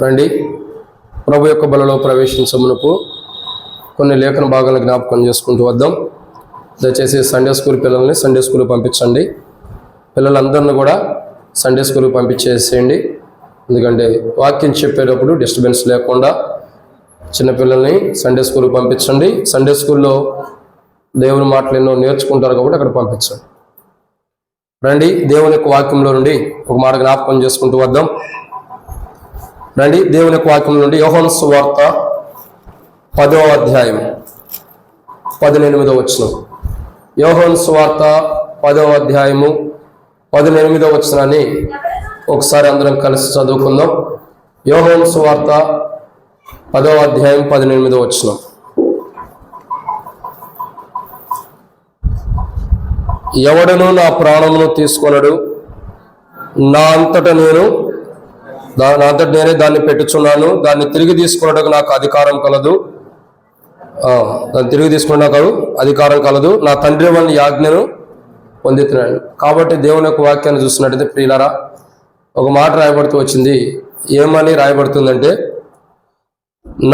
రండి, ప్రభు యొక్క బలలో ప్రవేశించమునకు కొన్ని లేఖన భాగాలను జ్ఞాపకం చేసుకుంటూ వద్దాం. దయచేసి సండే స్కూల్ పిల్లల్ని సండే స్కూల్ పంపించండి. పిల్లలందరినీ కూడా సండే స్కూల్ పంపించేసేయండి. ఎందుకంటే వాక్యం చెప్పేటప్పుడు డిస్టర్బెన్స్ లేకుండా చిన్నపిల్లల్ని సండే స్కూల్ పంపించండి. సండే స్కూల్లో దేవుని మాటలు ఎన్నో నేర్చుకుంటారు కాబట్టి అక్కడ పంపించండి. రండి, దేవుని యొక్క వాక్యంలో నుండి ఒక మాట జ్ఞాపకం చేసుకుంటూ వద్దాం. రండి, దేవుని యొక్క వాక్యం నుండి యోహాను సువార్త 10వ అధ్యాయం 18వ వచనం. యోహాను సువార్త 10వ అధ్యాయము 18వ వచనాన్ని ఒకసారి అందరం కలిసి చదువుకుందాం. యోహాను సువార్త 10వ అధ్యాయం 18వ వచనం. ఎవడను నా ప్రాణమును తీసుకొనడు, నా అంతటా నేనే దాన్ని పెట్టుచున్నాను. దాన్ని తిరిగి తీసుకున్నట్టుకు నాకు అధికారం కలదు. దాన్ని తిరిగి తీసుకున్నకు అధికారం కలదు. నా తండ్రి వాళ్ళ యాజ్ఞను పొందుతున్నాను. కాబట్టి దేవుని యొక్క వాక్యాన్ని చూస్తున్నట్టయితే ప్రియులారా, ఒక మాట రాయబడుతూ వచ్చింది. ఏమని రాయబడుతుందంటే,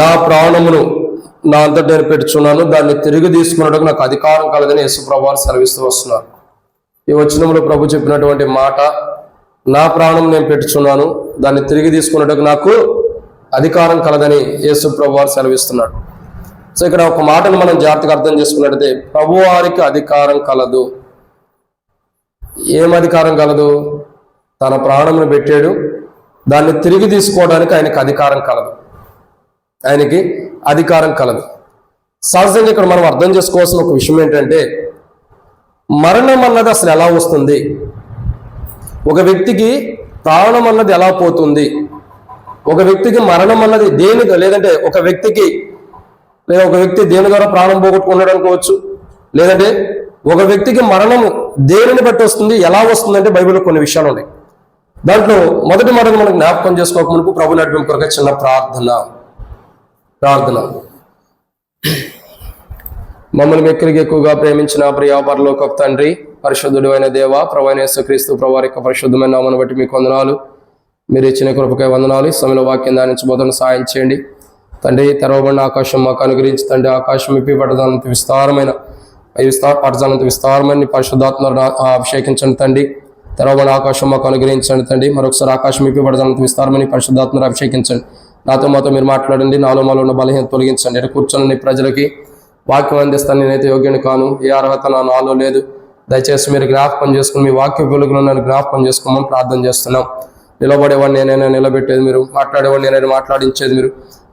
నా ప్రాణమును నా అంతటా నేను పెట్టుచున్నాను, దాన్ని తిరిగి తీసుకున్నట్టుకు నాకు అధికారం కలదని యేసు ప్రభువు సెలవిస్తూ వస్తున్నారు. ఈ వచనంలో ప్రభు చెప్పినటువంటి మాట, నా ప్రాణం నేను పెట్టుచున్నాను, దాన్ని తిరిగి తీసుకున్నట్టుకు నాకు అధికారం కలదని యేసు ప్రభువు సెలవిస్తున్నాడు. సో ఇక్కడ ఒక మాటను మనం జాగ్రత్తగా అర్థం చేసుకున్నట్టయితే, ప్రభువారికి అధికారం కలదు. ఏం అధికారం కలదు? తన ప్రాణమును పెట్టాడు, దాన్ని తిరిగి తీసుకోవడానికి ఆయనకి అధికారం కలదు. ఆయనకి అధికారం కలదు. సహజంగా ఇక్కడ మనం అర్థం చేసుకోవాల్సిన ఒక విషయం ఏంటంటే, మరణం అన్నది అసలు ఎలా వస్తుంది? ఒక వ్యక్తికి ప్రాణం అన్నది ఎలా పోతుంది? ఒక వ్యక్తికి మరణం అన్నది దేని, లేదంటే ఒక వ్యక్తి దేని ద్వారా ప్రాణం పోగొట్టుకున్నాడు అనుకోవచ్చు. లేదంటే ఒక వ్యక్తికి మరణము దేనిని బట్టి వస్తుంది, ఎలా వస్తుందంటే బైబిల్లో కొన్ని విషయాలు ఉన్నాయి. దాంట్లో మొదటి మాటను మనం జ్ఞాపకం చేసుకోక మునుపు ప్రభు నడిపి కొరకు చిన్న ప్రార్థన. మమ్మల్ని మిక్కిలిగా ఎక్కువగా ప్రేమించిన ప్రియ పరలోకపు తండ్రి, పరిశుద్ధుడు అయిన దేవ, ప్రభువైన యేసుక్రీస్తు ప్రభువారి యొక్క పరిశుద్ధమైన నామమును బట్టి మీకు వందనాలు. మీరు ఇచ్చిన కృపకై వందనాలు. ఈ సమయంలో వాక్యం ధ్యానించబోతున్న సాయం చేయండి తండ్రి. తెరవబడిన ఆకాశం మాకు అనుగ్రహించి తండ్రి, ఆకాశం ఇప్పి పట్టదానంత విస్తారమైన పరిశుద్ధాత్మ అభిషేకించండి తండ్రి. తెరవబడిన ఆకాశం మాకు అనుగ్రహించండి తండ్రి. మరొకసారి ఆకాశం ఇప్పి పట్టదానంత విస్తారమైన పరిశుద్ధాత్మను అభిషేకించండి. నాతో మీరు మాట్లాడండి. నాలో ఉన్న బలహీనత తొలగించండి. ఇక్కడ కూర్చొని ప్రజలకి వాక్యం అందిస్తాను. నేనైతే యోగ్యుని కాను, ఏ అర్హత నాలో లేదు. దయచేసి మీరు జ్ఞాపకం చేసుకుని మీ వాక్య వెలుగులో నన్ను జ్ఞాపకం చేసుకోమని ప్రార్థన చేస్తున్నాం. నిలబడేవాడిని నేనైనా నిలబెట్టేది మీరు, మాట్లాడేవాడిని నేనైనా మాట్లాడించేది మీరు,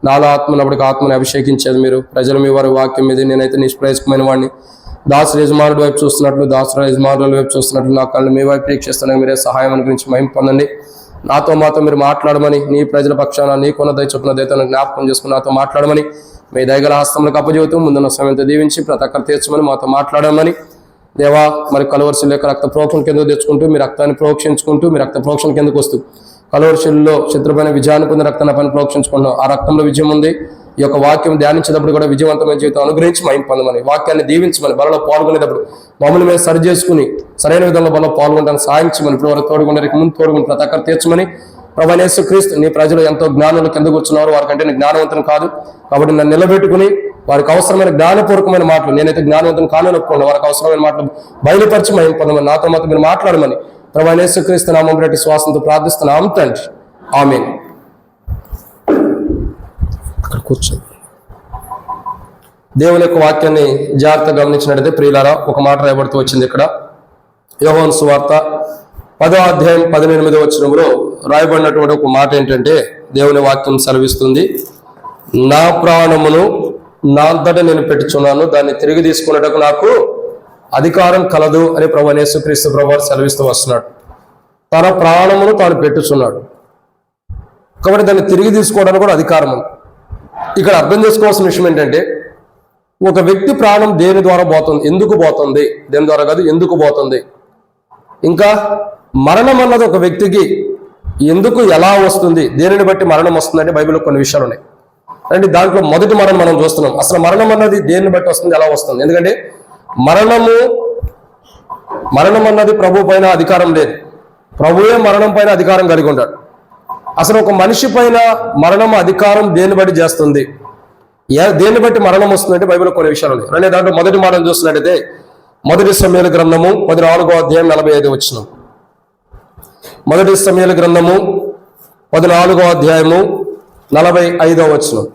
నాలో ఆత్మనప్పటికీ ఆత్మని అభిషేకించేది మీరు. ప్రజలు మీ వారి వాక్యం మీద నేనైతే నిష్ప్రయోజకమైన వాడిని. దాసుడు యజమానుడి వైపు చూస్తున్నట్లు, దాసుడు యజమానుల వైపు చూస్తున్నట్లు నా కళ్ళు మీ వైపు ప్రేక్షిస్తున్నాయి. మీరే సహాయం గురించి మహిమ పొందండి. నాతో మీరు మాట్లాడమని, నీ ప్రజల పక్షాన నీకున్న దయ చొప్పున దయతో జ్ఞాపకం చేసుకుని నాతో మాట్లాడమని, మీ దయగల హస్తములకు అప్పజెబుతూ ముందున్న సమయంతో దీవించి ప్రతి ఒక్కరు తీర్చమని, మాతో మాట్లాడమని దేవా. మరి కలువరిశిల యొక్క రక్త ప్రోక్షణ కిందకు తెచ్చుకుంటూ, మీ రక్తాన్ని ప్రోక్షించుకుంటూ, మీ రక్త ప్రోక్షణ కిందకు వస్తూ, కలువరిశిల్లో శత్రుపైన విజయాన్ని పొంది రక్తాన్ని పైన ప్రోక్షించుకుంటాం. ఆ రక్తంలో విజయం ఉంది. ఈ యొక్క వాక్యం ధ్యానించేటప్పుడు కూడా విజయవంతమైన జీవితం అనుగ్రహించి మహిమ పొందమని, వాక్యాన్ని దీవించమని, బలలో పాల్గొనేటప్పుడు మమ్మల్ని మేము సరి చేసుకుని సరైన విధంగా బలలో పాల్గొనడానికి సాధించమని, ఇప్పుడు వరకు తోడుకుంటే ముందు తోడుకుని ప్రతి ఒక్కరు తీర్చమని. ప్రభువైన యేసుక్రీస్తు, నీ ప్రజలు ఎంతో జ్ఞానులు కిందకు వచ్చినారు, వారికంటే నేను జ్ఞానవంతుని కాదు కాబట్టి నన్ను నిలబెట్టుకుని వారికి అవసరమైన జ్ఞానపూర్వకమైన మాటలు, నేనైతే జ్ఞానవంతుని కానని ఒప్పుకోండి, వారికి అవసరమైన మాటలు బయలుపరిచి మహిమ పొందమని, నాతో మీరు మాట్లాడమని ప్రభువైన యేసుక్రీస్తు నామమున బట్టి శ్వాసంతో ప్రార్థిస్తున్నాం తండ్రి. ఆమేన్. కూర్చోండి. దేవుని యొక్క వాక్యాన్ని జాగ్రత్తగా గమనించినట్టయితే ప్రియులారా, ఒక మాట రాయబడుతూ వచ్చింది ఇక్కడ. యోహాను సువార్త 10వ అధ్యాయం 18వ వచనంలో రాయబడినటువంటి ఒక మాట ఏంటంటే, దేవుని వాక్యం సెలవిస్తుంది, నా ప్రాణమును నా అంతటా నేను పెట్టుచున్నాను, దాన్ని తిరిగి తీసుకున్నట్టుకు నాకు అధికారం కలదు అని ప్రభువైన యేసుక్రీస్తు ప్రభువారు సెలవిస్తూ వస్తున్నాడు. తన ప్రాణమును తాను పెట్టుచున్నాడు కాబట్టి దాన్ని తిరిగి తీసుకోవడానికి కూడా అధికారం ఉంది. ఇక్కడ అర్థం చేసుకోవాల్సిన విషయం ఏంటంటే, ఒక వ్యక్తి ప్రాణం దేని ద్వారా పోతుంది, ఎందుకు పోతుంది, దేని ద్వారా కాదు ఎందుకు పోతుంది. ఇంకా మరణం అన్నది ఒక వ్యక్తికి ఎందుకు ఎలా వస్తుంది, దేనిని బట్టి మరణం వస్తుందంటే బైబిల్లో కొన్ని విషయాలు ఉన్నాయి. అంటే దాంట్లో మొదటి మరణం మనం చూస్తున్నాం. అసలు మరణం అన్నది దేనిని బట్టి వస్తుంది, ఎలా వస్తుంది? ఎందుకంటే మరణం అన్నది ప్రభు పైన అధికారం లేదు. ప్రభువే మరణం పైన అధికారం కలిగి ఉంటాడు. అసలు ఒక మనిషి పైన మరణం అధికారం దేన్ని బట్టి చేస్తుంది, దేన్ని బట్టి మరణం వస్తుందంటే బైబిల్లో కొన్ని విషయాలు ఉన్నాయి. రండి దాంట్లో మొదటి మాటను చూస్తున్నట్టయితే మొదటి సమూయేలు గ్రంథము 14వ అధ్యాయం 45 వచనం. మొదటి సమూయేలు గ్రంథము 14వ అధ్యాయము 45వ వచనం.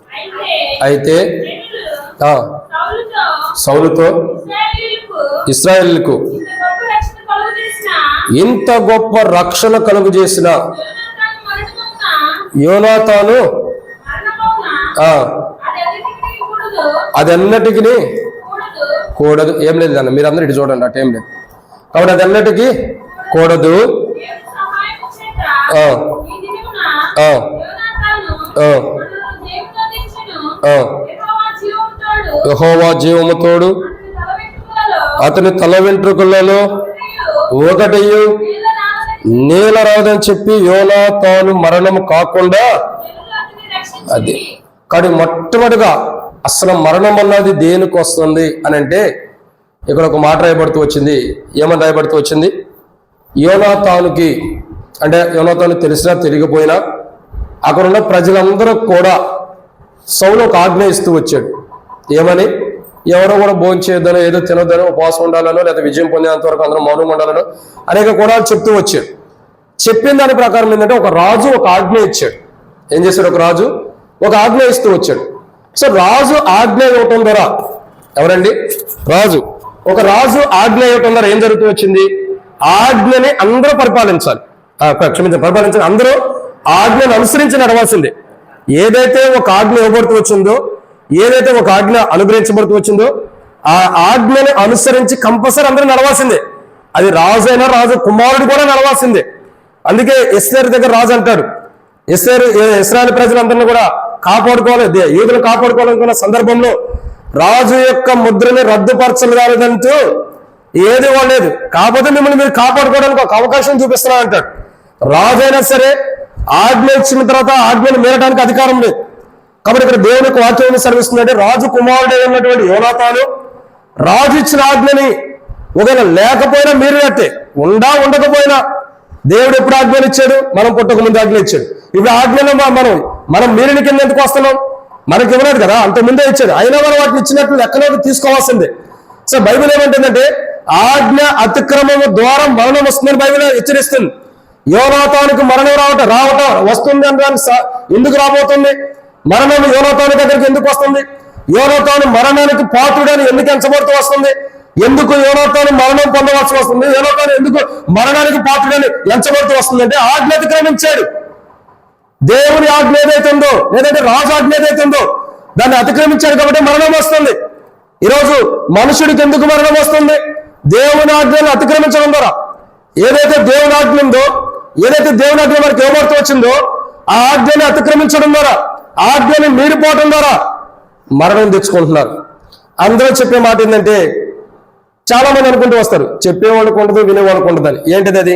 అయితే సౌలుతో ఇశ్రాయేలుకు ఇంత గొప్ప రక్షణ కలుగు చేసిన యోనాతాను అది అన్నిటికీ కూడదు. ఏం లేదు అన్న, మీరు అందరూ ఇటు చూడండి, అటు ఏం లేదు. కాబట్టి అది అన్నిటికీ కూడదు. యెహోవా జీవము తోడు అతని తల వెంట్రుకలలో ఒకటయ్యు నీల రాదని చెప్పి యోనాతాను మరణము కాకుండా అది. కానీ మొట్టమొదటిగా అసలు మరణం అన్నది దేనికి వస్తుంది అని అంటే ఇక్కడ ఒక మాట రాయబడుతూ వచ్చింది. ఏమని రాయబడుతూ వచ్చింది? యోనాతానుకి, అంటే యోనాతాను తెలిసినా తెలియకపోయినా అక్కడున్న ప్రజలందరూ కూడా సౌలు ఒక ఆజ్ఞ ఇస్తూ వచ్చాడు. ఏమని? ఎవరో కూడా భోజనం చేయొద్దనో, ఏదో తినొద్దనో, ఉపవాసం ఉండాలనో, లేదా విజయం పొందేంత వరకు అందరూ మౌనం ఉండాలనో అనేక కూడా చెప్తూ వచ్చాడు. చెప్పిన దాని ప్రకారం ఏంటంటే ఒక రాజు ఒక ఆజ్ఞ ఇచ్చాడు. ఏం చేశాడు? ఒక రాజు ఒక ఆజ్ఞ ఇస్తూ వచ్చాడు. సో రాజు ఆజ్ఞ ఇవ్వటం ద్వారా, ఎవరండి? రాజు. ఒక రాజు ఆజ్ఞ ఇవ్వటం ద్వారా ఏం జరుగుతూ వచ్చింది? ఆజ్ఞని అందరూ పరిపాలించాలి, పరిపాలించాలి. అందరూ ఆజ్ఞను అనుసరించి నడవాల్సిందే. ఏదైతే ఒక ఆజ్ఞ ఇవ్వబడుతూ వచ్చిందో, ఏదైతే ఒక ఆజ్ఞ అనుగ్రహించబడుతూ వచ్చిందో ఆ ఆజ్ఞని అనుసరించి కంపల్సరీ అందరూ నడవాల్సిందే. అది రాజు అయినా రాజు కుమారుడు కూడా నడవాల్సిందే. అందుకే ఎస్తేరు దగ్గర రాజు అంటాడు, ఇశ్రాయేలు ప్రజలందరినీ కూడా కాపాడుకోవాలి, యూదులు కాపాడుకోవాలనుకున్న సందర్భంలో రాజు యొక్క ముద్రని రద్దుపరచలేదంటూ ఏది వాళ్ళలేదు, కాకపోతే మిమ్మల్ని మీరు కాపాడుకోవడానికి ఒక అవకాశం చూపిస్తున్నా అంటాడు. రాజు అయినా సరే ఆజ్ఞ ఇచ్చిన తర్వాత ఆజ్ఞను మీరడానికి అధికారం లేదు. కాబట్టి ఇక్కడ దేవునికి వాక్యం సర్విస్తుందంటే రాజు కుమారుడు ఉన్నటువంటి యోనాతాను రాజు ఇచ్చిన ఆజ్ఞని ఒకవేళ లేకపోయినా మీరినట్టే, ఉండకపోయినా దేవుడు ఎప్పుడు ఆజ్ఞలు ఇచ్చాడు? మనం పుట్టక ముందు ఆజ్ఞ ఇచ్చాడు. ఇప్పుడు ఆజ్ఞలో మనం మీరిన కింద ఎందుకు వస్తున్నాం? మనకి ఇవ్వలేదు కదా, అంత ముందే ఇచ్చాడు. అయినా మనం వాటిని ఇచ్చినట్లు లెక్కలోకి తీసుకోవాల్సిందే. సో బైబిల్ ఏమంటుందంటే ఆజ్ఞ అతిక్రమము ద్వారా మరణం వస్తుందని బైబిల్ హెచ్చరిస్తుంది. యోనాతానుకు మరణం రావటం వస్తుంది అంటే ఎందుకు రాబోతుంది? మరణం యోనాతాను దగ్గరికి ఎందుకు వస్తుంది? యోనాతాను మరణానికి పాత్రుడని ఎందుకు ఎంచబడుతూ వస్తుంది? ఎందుకు యోనాతాను మరణం పొందవలసి వస్తుంది? యోనాతాను ఎందుకు మరణానికి పాత్రుడని ఎంచబడుతూ వస్తుంది అంటే ఆజ్ఞ అతిక్రమించాడు. దేవుని ఆజ్ఞ ఏదైతుందో, లేదంటే రాజు ఆజ్ఞ ఏదైతుందో దాన్ని అతిక్రమించాడు కాబట్టి మరణం వస్తుంది. ఈరోజు మనుషుడికి ఎందుకు మరణం వస్తుంది? దేవుని ఆజ్ఞను అతిక్రమించడం ద్వారా. ఏదైతే దేవుని ఆజ్ఞ ఉందో, ఏదైతే దేవుని ఆజ్ఞ మనకి ఇవ్వబడుతూ వచ్చిందో ఆ ఆజ్ఞని అతిక్రమించడం ద్వారా, ఆజ్ఞని మీరిపోవడం ద్వారా మరణం తెచ్చుకుంటున్నారు. అందరూ చెప్పే మాట ఏంటంటే, చాలా మంది అనుకుంటూ వస్తారు, చెప్పేవాళ్ళకు ఉండదు, వినేవాళ్ళకు ఉండదని. ఏంటిది అది?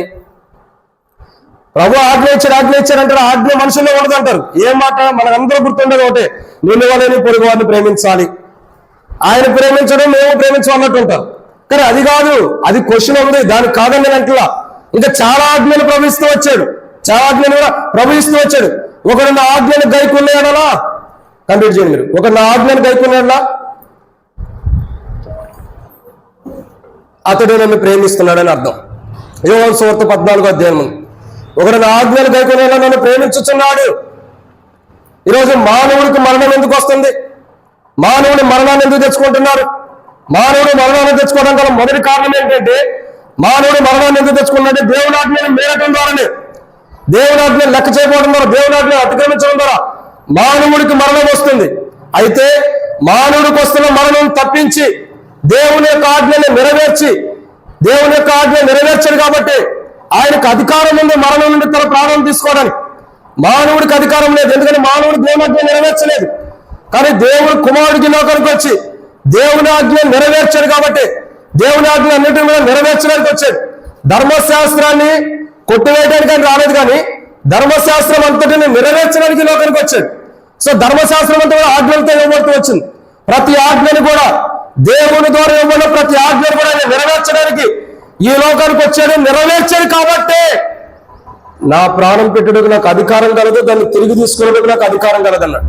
ప్రభు ఆజ్ఞ ఇచ్చారంటారు, ఆజ్ఞ మనుషుల్లో ఉండదు అంటారు. ఏం మాట? మనకందరూ గుర్తుండేది ఒకటే, నిన్ను వాళ్ళని పొరుగు వారిని ప్రేమించాలి, ఆయన ప్రేమించడం మేము ప్రేమించాలన్నట్టు ఉంటారు. కానీ అది కాదు, అది క్వశ్చన్ ఉంది, దానికి కాదని అంటలా. ఇంకా చాలా ఆజ్ఞలు ప్రవహిస్తూ వచ్చాడు, చాలా ఆజ్ఞలు కూడా ప్రవహిస్తూ వచ్చాడు. ఒకడు నా ఆజ్ఞను గైకొనేలా, కంప్లీట్ చేయండి మీరు. ఒకడు నా ఆజ్ఞను గైకొనేలా అతడు నన్ను ప్రేమిస్తున్నాడని అర్థం. యోహాను సువార్త 14వ అధ్యాయం. ఒకడు నా ఆజ్ఞలు గైకొనేలా నన్ను ప్రేమించుచున్నాడు. ఈరోజు మానవుడికి మరణం ఎందుకు వస్తుంది? మానవుని మరణాన్ని ఎందుకు తెచ్చుకుంటున్నారు? మానవుడు మరణాన్ని తెచ్చుకోవడం గల మొదటి కారణం ఏంటంటే, మానవుడు మరణాన్ని ఎందుకు తెచ్చుకున్నాడంటే దేవుని ఆజ్ఞను మీరటం ద్వారానే, దేవుని ఆజ్ఞను లెక్క చేయకపోవడం ద్వారా, దేవుని ఆజ్ఞను అతిక్రమించడం ద్వారా మానవుడికి మరణం వస్తుంది. అయితే మానవుడికి వస్తున్న మరణం తప్పించి దేవుని యొక్క ఆజ్ఞను నెరవేర్చి, దేవుని యొక్క ఆజ్ఞ నెరవేర్చాడు కాబట్టి ఆయనకు అధికారం ఉంది మరణం నుండి తన ప్రాణం తీసుకోవడానికి. మానవుడికి అధికారం లేదు, ఎందుకంటే మానవుడు దేవుని ఆజ్ఞ నెరవేర్చలేదు. కానీ దేవుడు కుమారుడికి లోకానికి వచ్చి దేవుని ఆజ్ఞ నెరవేర్చాడు కాబట్టి, దేవుని ఆజ్ఞ అన్నిటి మీద నెరవేర్చడానికి వచ్చాడు. ధర్మశాస్త్రాన్ని కొట్టివేయడానికి అని రాలేదు, కానీ ధర్మశాస్త్రం అంతటిని నెరవేర్చడానికి లోకానికి వచ్చాడు. సో ధర్మశాస్త్రం అంతా కూడా ఆజ్ఞలతో ఇవ్వబడుతూ వచ్చింది. ప్రతి ఆజ్ఞను కూడా దేవుని ద్వారా ఇవ్వబడిన ప్రతి ఆజ్ఞను కూడా నెరవేర్చడానికి ఈ లోకానికి వచ్చాడు. నెరవేర్చాడు కాబట్టి నా ప్రాణం పెట్టుటకు నాకు అధికారం కలదు, దాన్ని తిరిగి తీసుకునేందుకు నాకు అధికారం కలదన్నాడు.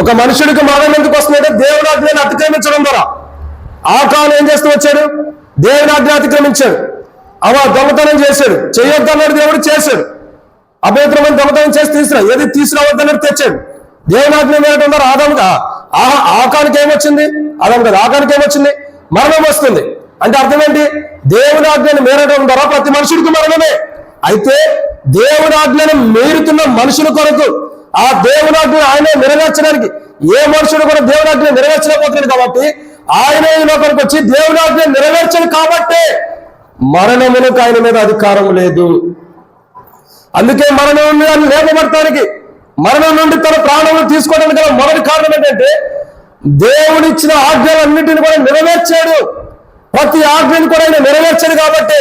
ఒక మనుషుడికి మరణం ఎందుకు వస్తుందంటే దేవుని ఆజ్ఞను అతిక్రమించడం ద్వారా. ఆకాను ఏం చేస్తూ వచ్చాడు? దేవుని ఆజ్ఞ అతిక్రమించాడు. దొంగతనం చేశాడు, చేయొద్దన్నాడు, దేవుడు చేశాడు. అపవిత్రమైన దొంగతనం చేసి ఏది తీసుకురావద్దన్నాడు, తెచ్చాడు. దేవుని ఆజ్ఞ మీరటం ద్వారా ఆకానికి ఏమొచ్చింది? ఆకానికి ఏమొచ్చింది? మరణం వస్తుంది. అంటే అర్థం ఏంటి? దేవుని ఆజ్ఞను మీరటం ద్వారా ప్రతి మనుషుడికి మరణమే. అయితే దేవుని ఆజ్ఞను మీరుతున్న మనుషుల కొరకు ఆ దేవుని ఆజ్ఞ ఆయన నెరవేర్చడానికి ఏ మనుషుడు కూడా దేవుని ఆజ్ఞ నెరవేర్చలేకపోతున్నాడు. కాబట్టి ఆయన కొరకు వచ్చి దేవుని ఆజ్ఞ నెరవేర్చడు కాబట్టి మరణమునకు ఆయన మీద అధికారం లేదు. అందుకే మరణం నుండి ఆయన లేపబడటానికి, మరణం నుండి తన ప్రాణములు తీసుకోవడానికి గల మొదటి కారణం ఏంటంటే దేవుడిచ్చిన ఆజ్ఞలన్నింటిని కూడా నెరవేర్చాడు. ప్రతి ఆజ్ఞను కూడా ఆయన నెరవేర్చాడు కాబట్టి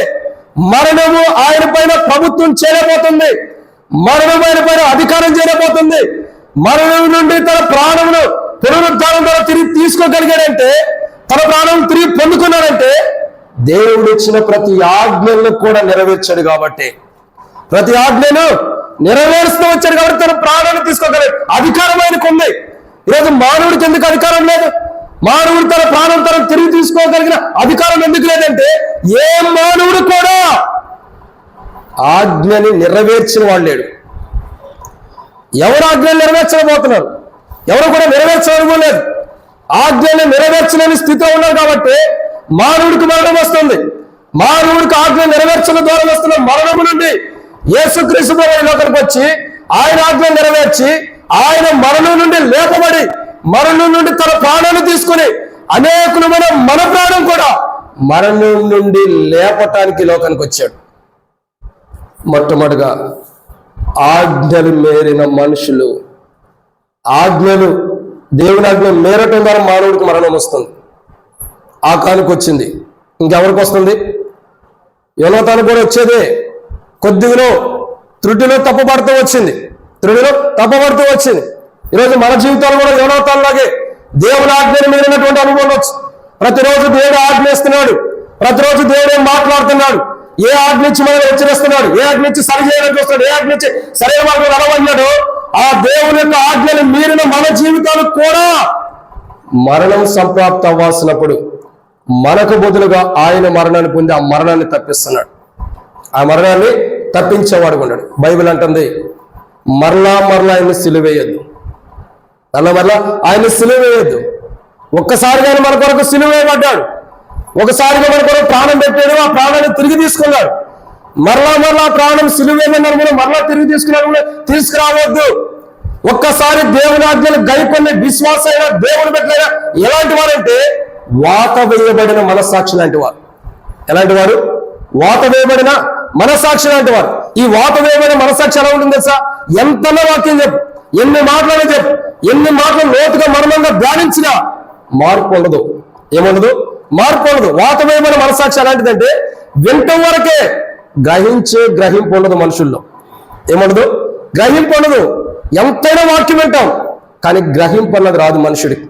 మరణము ఆయన పైన ప్రభుత్వం చేయలేకపోతుంది, మరణం ఆయన పైన అధికారం చేయలేకపోతుంది. మరణం నుండి తన ప్రాణమును పునరుద్ధానం ద్వారా తిరిగి తీసుకోగలిగాడంటే, తన ప్రాణం తిరిగి పొందుకున్నాడంటే దేవుడు ఇచ్చిన ప్రతి ఆజ్ఞలను కూడా నెరవేర్చాడు కాబట్టి, ప్రతి ఆజ్ఞను నెరవేరుస్తూ వచ్చాడు కాబట్టి తన ప్రాణాన్ని తీసుకోగలడు. అధికారం ఆయనకు ఉంది. ఈరోజు మానవుడికి ఎందుకు అధికారం లేదు? మానవుడు తన ప్రాణం తన తిరిగి తీసుకోగలిగిన అధికారం ఎందుకు లేదంటే ఏ మానవుడు కూడా ఆజ్ఞని నెరవేర్చిన వాడు లేడు. ఎవరు ఆజ్ఞలు నెరవేర్చలేకపోతున్నారు? ఎవరు కూడా నెరవేర్చడం లేదు. ఆజ్ఞని నెరవేర్చలేని స్థితిలో ఉన్నారు కాబట్టి మానవుడికి మరణం వస్తుంది. మానవుడికి ఆజ్ఞ నెరవేర్చడం ద్వారా వస్తున్న మరణము నుండి యేసుక్రీస్తు ప్రభువు లోకానికి వచ్చి ఆయన ఆజ్ఞ నెరవేర్చి ఆయన మరణం నుండి లేపబడి మరణం నుండి తన ప్రాణాన్ని తీసుకుని అనేకులమైన మన ప్రాణం కూడా మరణం నుండి లేపటానికి లోకానికి వచ్చాడు. మొట్టమొదటిగా ఆజ్ఞలు మేరిన మనుషులు, ఆజ్ఞలు దేవుని ఆజ్ఞ మేరటం ద్వారా మానవుడికి మరణం వస్తుంది. ఆకానికి వచ్చింది, ఇంకెవరికి వస్తుంది? యోనాతాను కూడా వచ్చేదే. కొద్దిగా త్రుటిలో తప్పుపడుతూ వచ్చింది, ఈరోజు మన జీవితాలు కూడా యోనాతానులాగే దేవుని ఆజ్ఞను మీరినటువంటి అనుభవం వచ్చు. ప్రతిరోజు దేవుడు ఆజ్ఞిస్తున్నాడు, ప్రతిరోజు దేవుడు మాట్లాడుతున్నాడు. ఏ ఆజ్ఞ ఇచ్చి మనల్ని హెచ్చరిస్తున్నాడు, ఏ ఆజ్ఞ ఇచ్చి సరి చేయాలని చూస్తున్నాడు, ఏ ఆజ్ఞ ఇచ్చి సరైన మార్గం నడవన్నాడు. ఆ దేవుని యొక్క ఆజ్ఞను మీరిన మన జీవితాలు కూడా మరణం సంప్రాప్తి అవ్వాల్సినప్పుడు మనకు బదులుగా ఆయన మరణాన్ని పొంది ఆ మరణాన్ని తప్పిస్తున్నాడు. ఆ మరణాన్ని తప్పించేవాడు ఉన్నాడు. బైబిల్ అంటుంది మరలా ఆయన్ని సిలువేయద్దు, మరలా ఆయన్ని సిలువేయద్దు. ఒక్కసారిగా మన కొరకు సిలువేయబడ్డాడు, ఒకసారిగా మన కొరకు ప్రాణం పెట్టాడు, ఆ ప్రాణాన్ని తిరిగి తీసుకున్నాడు. మరలా ప్రాణం సిలువేయమన్నారు, మరలా తిరిగి తీసుకురావద్దు. ఒక్కసారి దేవుని ఆజ్ఞలు గైకొన్న విశ్వాసైన దేవుని పెట్టిన ఎలాంటి వారంటే వాత వేయబడిన మనస్సాక్షి లాంటి వారు. ఎలాంటి వారు? వాత వేయబడిన మనస్సాక్షి లాంటి వారు. ఈ వాత వేయబడిన మనస్సాక్షి ఎలా ఉంటుంది తెలుసా? ఎంతలో వాక్యం చెప్పు, ఎన్ని మాటలు చెప్పు, ఎన్ని మాటలు లోతుగా మర్మంగా ధ్యానించినా మార్పు ఉండదు. ఏముండదు? మార్పు ఉండదు. వాత వేయబడిన మనస్సాక్షి ఎలాంటిదంటే వింటం వరకే, గ్రహింపు ఉండదు మనుషుల్లో. ఏముండదు? గ్రహింపు ఉండదు. ఎంతైనా వాక్యం వింటాం కానీ గ్రహింపు అన్నది రాదు మనుషుడికి.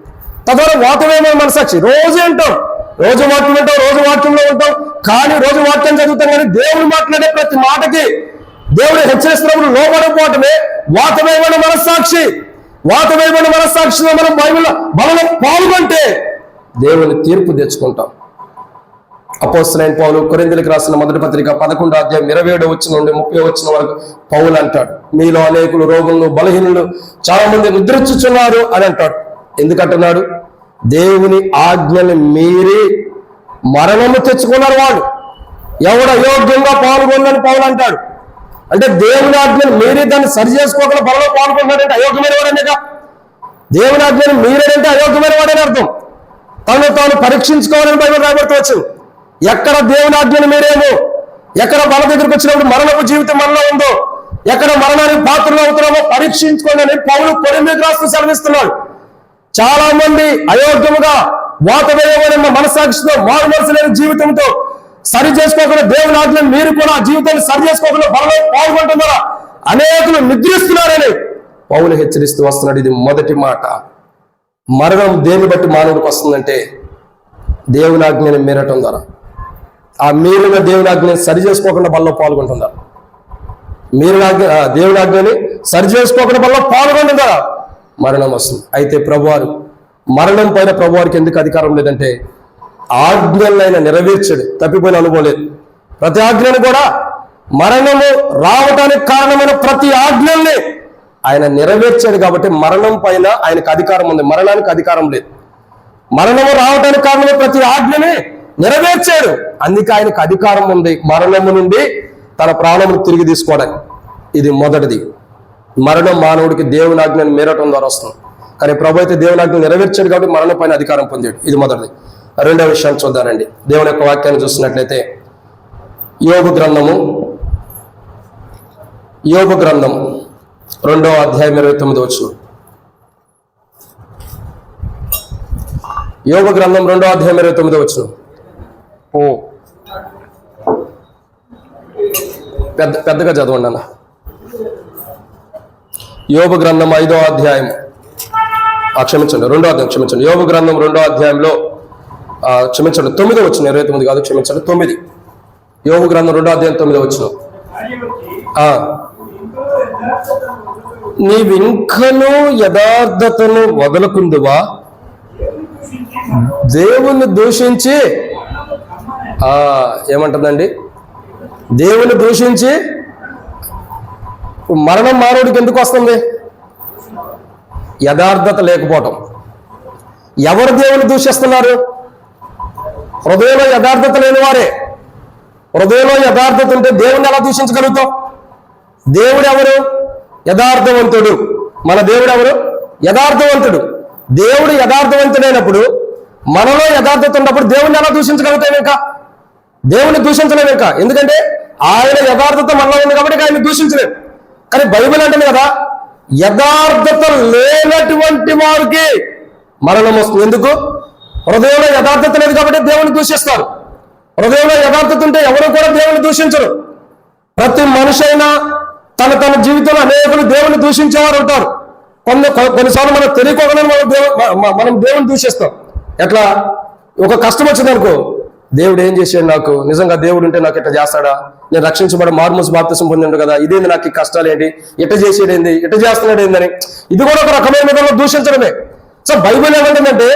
తద్వారా వాత వేయబడిన మనస్సాక్షి రోజు వింటాం, రోజు వాక్యం వింటాం, రోజు వాక్యంలో ఉంటాం, కానీ రోజు వాక్యం చదువుతాం కానీ దేవుడు మాట్లాడే ప్రతి మాటకి దేవుడు హెచ్చరిస్తున్నప్పుడు లోపడకపోవటమే వాత వేయబడిన మనస్సాక్షి. వాత వేయబడిన మనస్సాక్షిలో మనం బైబిల్లో బలంలో పాల్గొంటే దేవుని తీర్పు తెచ్చుకుంటాం. అపోస్తలుడైన పౌలు కొరింథీయులకు రాసిన మొదటి పత్రిక 11వ అధ్యాయం 27వ వచనం నుండి 30వ వచనం వరకు పౌలు అంటాడు, మీలో అనేకులు రోగులు బలహీనులు చాలా మంది నిద్రించుచున్నారు అని అంటాడు. ఎందుకంటున్నాడు? దేవుని ఆజ్ఞని మీరి మరణము తెచ్చుకున్నారు వాళ్ళు. ఎవడు అయోగ్యంగా పాల్గొనని పౌలు అంటాడు. అంటే దేవుని ఆజ్ఞను మీరే దాన్ని సరి చేసుకోకుండా బలలో పాల్గొన్నాడంటే అయోగ్యమైన వాడనేగా. దేవుని ఆజ్ఞను మీరేనంటే అయోగ్యమైన వాడని అర్థం. తను తాను పరీక్షించుకోవాలని బైబిల్ రాబడుతూ ఎక్కడ దేవుని ఆజ్ఞను మీరేమో, ఎక్కడ బల దగ్గరికి వచ్చినప్పుడు మరణపు జీవితం మనలో ఉందో, ఎక్కడ మరణానికి పాత్రలు అవుతున్నామో పరీక్షించుకోండి అని పౌలు కొరింథీయులకు రాస్తూ సెలవిస్తున్నాడు. చాలా మంది అయోగ్యముగా వాత వేయబడిన మనస్సాక్షితో మారు మనసు లేని జీవితంతో సరి చేసుకోకుండా దేవుని ఆజ్ఞను మీరు కూడా ఆ జీవితాన్ని సరి చేసుకోకుండా బలలో పాల్గొంటున్నారా? అనేకులు నిద్రిస్తున్నారని పౌలు హెచ్చరిస్తూ వస్తున్నాడు. ఇది మొదటి మాట. మరణం దేన్ని బట్టి మానవుడికి వస్తుందంటే దేవుని ఆజ్ఞని మీరటం ద్వారా. ఆ మీరిన దేవుని ఆజ్ఞని సరి చేసుకోకుండా బలలో పాల్గొంటున్నారు. మీరు దేవుని ఆజ్ఞని సరి చేసుకోవడం వల్ల పాల్గొంది కదా మరణం వస్తుంది. అయితే ప్రభువారు మరణం పైన ప్రభువారికి ఎందుకు అధికారం లేదంటే ఆజ్ఞలను ఆయన నెరవేర్చాడు, తప్పిపోయిన అనుభవం లేదు. ప్రతి ఆజ్ఞను కూడా మరణము రావటానికి కారణమైన ప్రతి ఆజ్ఞల్ని ఆయన నెరవేర్చాడు కాబట్టి మరణం పైన ఆయనకు అధికారం ఉంది, మరణానికి అధికారం లేదు. మరణము రావటానికి కారణమైన ప్రతి ఆజ్ఞని నెరవేర్చాడు, అందుకే ఆయనకు అధికారం ఉంది మరణము నుండి తన ప్రాణమును తిరిగి తీసుకోవడానికి. ఇది మొదటిది. మరణం మానవుడికి దేవుని ఆజ్ఞను మీరటం ద్వారా వస్తుంది, కానీ ప్రభు అయితే దేవుని ఆజ్ఞ నెరవేర్చాడు కాబట్టి మరణం పైన అధికారం పొందాడు. ఇది మొదటిది. రెండవ విషయాన్ని చూద్దానండి. దేవుని యొక్క వాక్యాన్ని చూసినట్లయితే యోబు గ్రంథము 2వ అధ్యాయం 29వ వచనం. యోబు గ్రంథం 2వ అధ్యాయం 29వ వచనం. పెద్దగా చదవండి అన్న. యోబు గ్రంథం 5వ అధ్యాయం క్షమించండి 2వ అధ్యాయం క్షమించండి యోబు గ్రంథం 2వ అధ్యాయంలో క్షమించండి 9వ వచనం, 29 కాదు క్షమించండి 9. యోబు గ్రంథం 2వ అధ్యాయం 9వ వచనం. నీవింకను యథార్థతను వదలకుందువా, దేవుణ్ణి దూషించి ఏమంటుందండి, దేవుని దూషించి మరణం మానవుడికి ఎందుకు వస్తుంది? యథార్థత లేకపోవటం. ఎవరు దేవుని దూషిస్తున్నారు? హృదయంలో యథార్థత లేని వారే. హృదయంలో యథార్థత ఉంటే దేవుణ్ణి ఎలా దూషించగలుగుతాం? దేవుడు ఎవరు? యథార్థవంతుడు. మన దేవుడు ఎవరు? యథార్థవంతుడు. దేవుడు యథార్థవంతుడైనప్పుడు, మనలో యథార్థత ఉన్నప్పుడు దేవుణ్ణి ఎలా దూషించగలుగుతాం? ఇంకా దేవుని దూషించలేము ఇంకా, ఎందుకంటే ఆయన యథార్థత మనలో ఉంది కాబట్టి ఆయన దూషించలేదు. కానీ బైబిల్ అంటుంది కదా, యథార్థత లేనటువంటి వారికి మరణం వస్తుంది. ఎందుకు? హృదయంలో యథార్థత లేదు కాబట్టి దేవుని దూషిస్తారు. హృదయంలో యథార్థత ఉంటే ఎవరు కూడా దేవుని దూషించరు. ప్రతి మనిషి అయినా తన జీవితంలో అనేకులు దేవుని దూషించేవారు ఉంటారు. కొన్నిసార్లు మనం తెలియకోకుండా మనం దేవుని దూషిస్తాం. ఎట్లా? ఒక కష్టం వచ్చిందనుకో, దేవుడు ఏం చేశాడు నాకు, నిజంగా దేవుడు ఉంటే నాకు ఇట్లా చేస్తాడా, నేను రక్షించబడి మారుమూసి బాప్తిసం పొందిండు కదా, ఇదేంది నాకు ఈ కష్టాలు ఏంటి, ఇట్ట చేసేదేంది, ఇట్ట చేస్తున్నాడు ఏందని, ఇది కూడా ఒక రకమైన విధంగా దూషించడమే. సో బైబిల్ ఏమంటుందంటే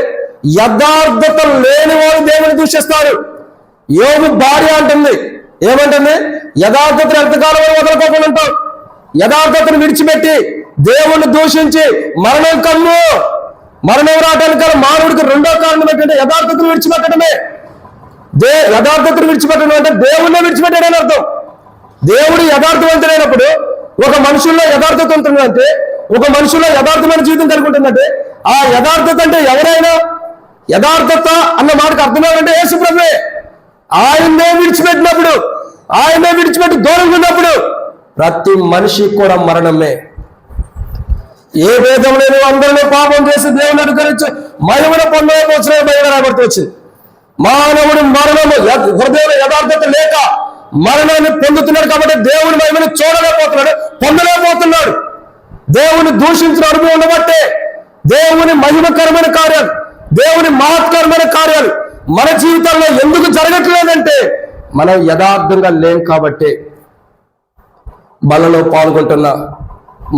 యథార్థత లేని వారు దేవుని దూషిస్తారు. యోబు భార్య అంటుంది, ఏమంటుంది? యథార్థతను ఎంతకాలం వదలుకోకుండా ఉంటాం. యథార్థతను విడిచిపెట్టి దేవుణ్ణి దూషించి మరణం కమ్ము. మరణం రావడానికి మానవుడికి రెండో కారణం ఏంటంటే యథార్థతను విడిచిపెట్టడమే. యథార్థతను విడిచిపెట్టడం అంటే దేవుణ్ణి విడిచిపెట్టాడని అర్థం. దేవుడు యథార్థవంతుడైనప్పుడు ఒక మనుషుల్లో యథార్థత ఉంటుందంటే, ఒక మనుషుల్లో యథార్థమైన జీవితం కలిగి ఉంటుందంటే, ఆ యథార్థత అంటే ఎవరైనా యథార్థత అన్న మాటకు అర్థం ఏంటంటే యేసు ప్రభువే. ఆయన్నే విడిచిపెట్టినప్పుడు, ఆయన్నే విడిచిపెట్టి దూరంగా ఉన్నప్పుడు ప్రతి మనిషి కూడా మరణమే. ఏ భేదం లేని అందరినీ పాపం చేసి దేవుని అనుకరించి మహిమను పొందవచ్చిన బయలు రాబడుతూ వచ్చింది. మానవుడు మరణము హృదయంలో యథార్థత లేక మరణాన్ని పొందుతున్నాడు కాబట్టి దేవుని మహిమను చూడలేకపోతున్నాడు, పొందలేకపోతున్నాడు. దేవుని దూషించిన అనుభవం ఉండబట్టే దేవుని మహిమకరమైన కార్యాలు, దేవుని మహత్కరమైన కార్యాలు మన జీవితంలో ఎందుకు జరగట్లేదంటే మనం యథార్థంగా లేం కాబట్టి. బలలో పాల్గొంటున్న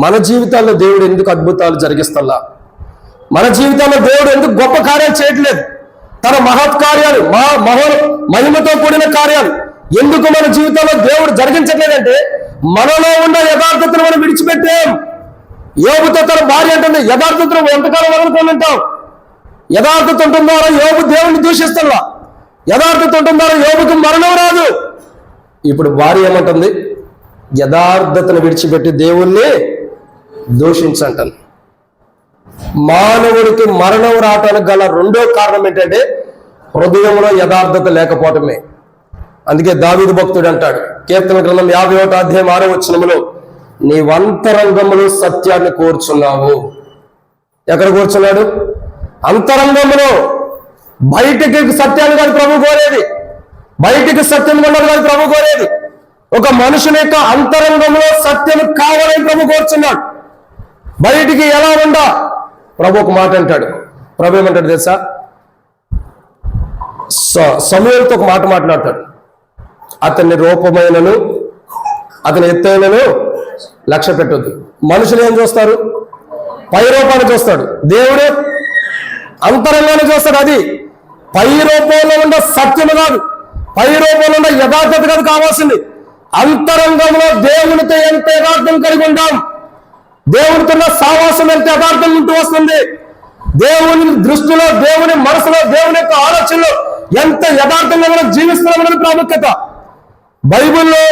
మన జీవితాల్లో దేవుడు ఎందుకు అద్భుతాలు జరిగిస్తల్లా? మన జీవితాల్లో దేవుడు ఎందుకు గొప్ప కార్యాలు చేయట్లేదు? తన మహత్కార్యాలు, మహిమతో కూడిన కార్యాలు ఎందుకు మన జీవితంలో దేవుడు జరిగించట్లేదంటే మనలో ఉన్న యథార్థతను మనం విడిచిపెట్టాం. యోబుతో తన భార్య అంటుంది, యథార్థతను ఎంతకాలం వదులుకొని ఉంటాం? యథార్థత ఉంటుందో యోబు దేవుణ్ణి దూషిస్తున్నా, యథార్థత ఉంటుందో యోబుకు మరణం రాదు. ఇప్పుడు భార్య ఏమంటుంది? యథార్థతను విడిచిపెట్టి దేవుణ్ణి దూషించంటాను. మానవుడికి మరణం రావటానికి గల రెండో కారణం ఏంటంటే హృదయంలో యథార్థత లేకపోవటమే. అందుకే దావీదు భక్తుడు అంటాడు, కీర్తన గ్రంథం 51వ అధ్యాయం 6వ వచనములో, నీవంతరంగములో సత్యాన్ని కోరుచున్నావు. ఎక్కడ కూర్చున్నాడు? అంతరంగంలో. బయటికి సత్యాన్ని కాదు ప్రభు కోరేది, బయటికి సత్యం ఉన్నది కాదు ప్రభు కోరేది. ఒక మనుషుని యొక్క అంతరంగంలో సత్యం కావాలని ప్రభు కోరుచున్నాడు. బయటికి ఎలా ఉండా? ప్రభు ఒక మాట అంటాడు. ప్రభు ఏమంటాడు తెలుసా? సమూయేలుతో ఒక మాట మాట్లాడతాడు. అతని రూపమైనను అతని ఎత్తైనను లక్ష్య పెట్టొద్దు. మనుషులు ఏం చూస్తారు? పై రూపాన్ని చూస్తాడు. దేవుడు అంతరంగానే చూస్తాడు. అది పై రూపంలో ఉన్న సత్యము కాదు, పై రూపంలో ఉన్న యథార్థత కాదు కావాల్సింది. అంతరంగంలో దేవునితో ఎంత యథార్థం కలిగి ఉంటాం, దేవునితో సావాసం ఎంత యథార్థం ఉంటూ వస్తుంది, దేవుని దృష్టిలో, దేవుని మనసులో, దేవుని యొక్క ఆలోచనలో ఎంత యథార్థంగా మనం జీవిస్తున్నామని ప్రాముఖ్యత. బైబిల్లో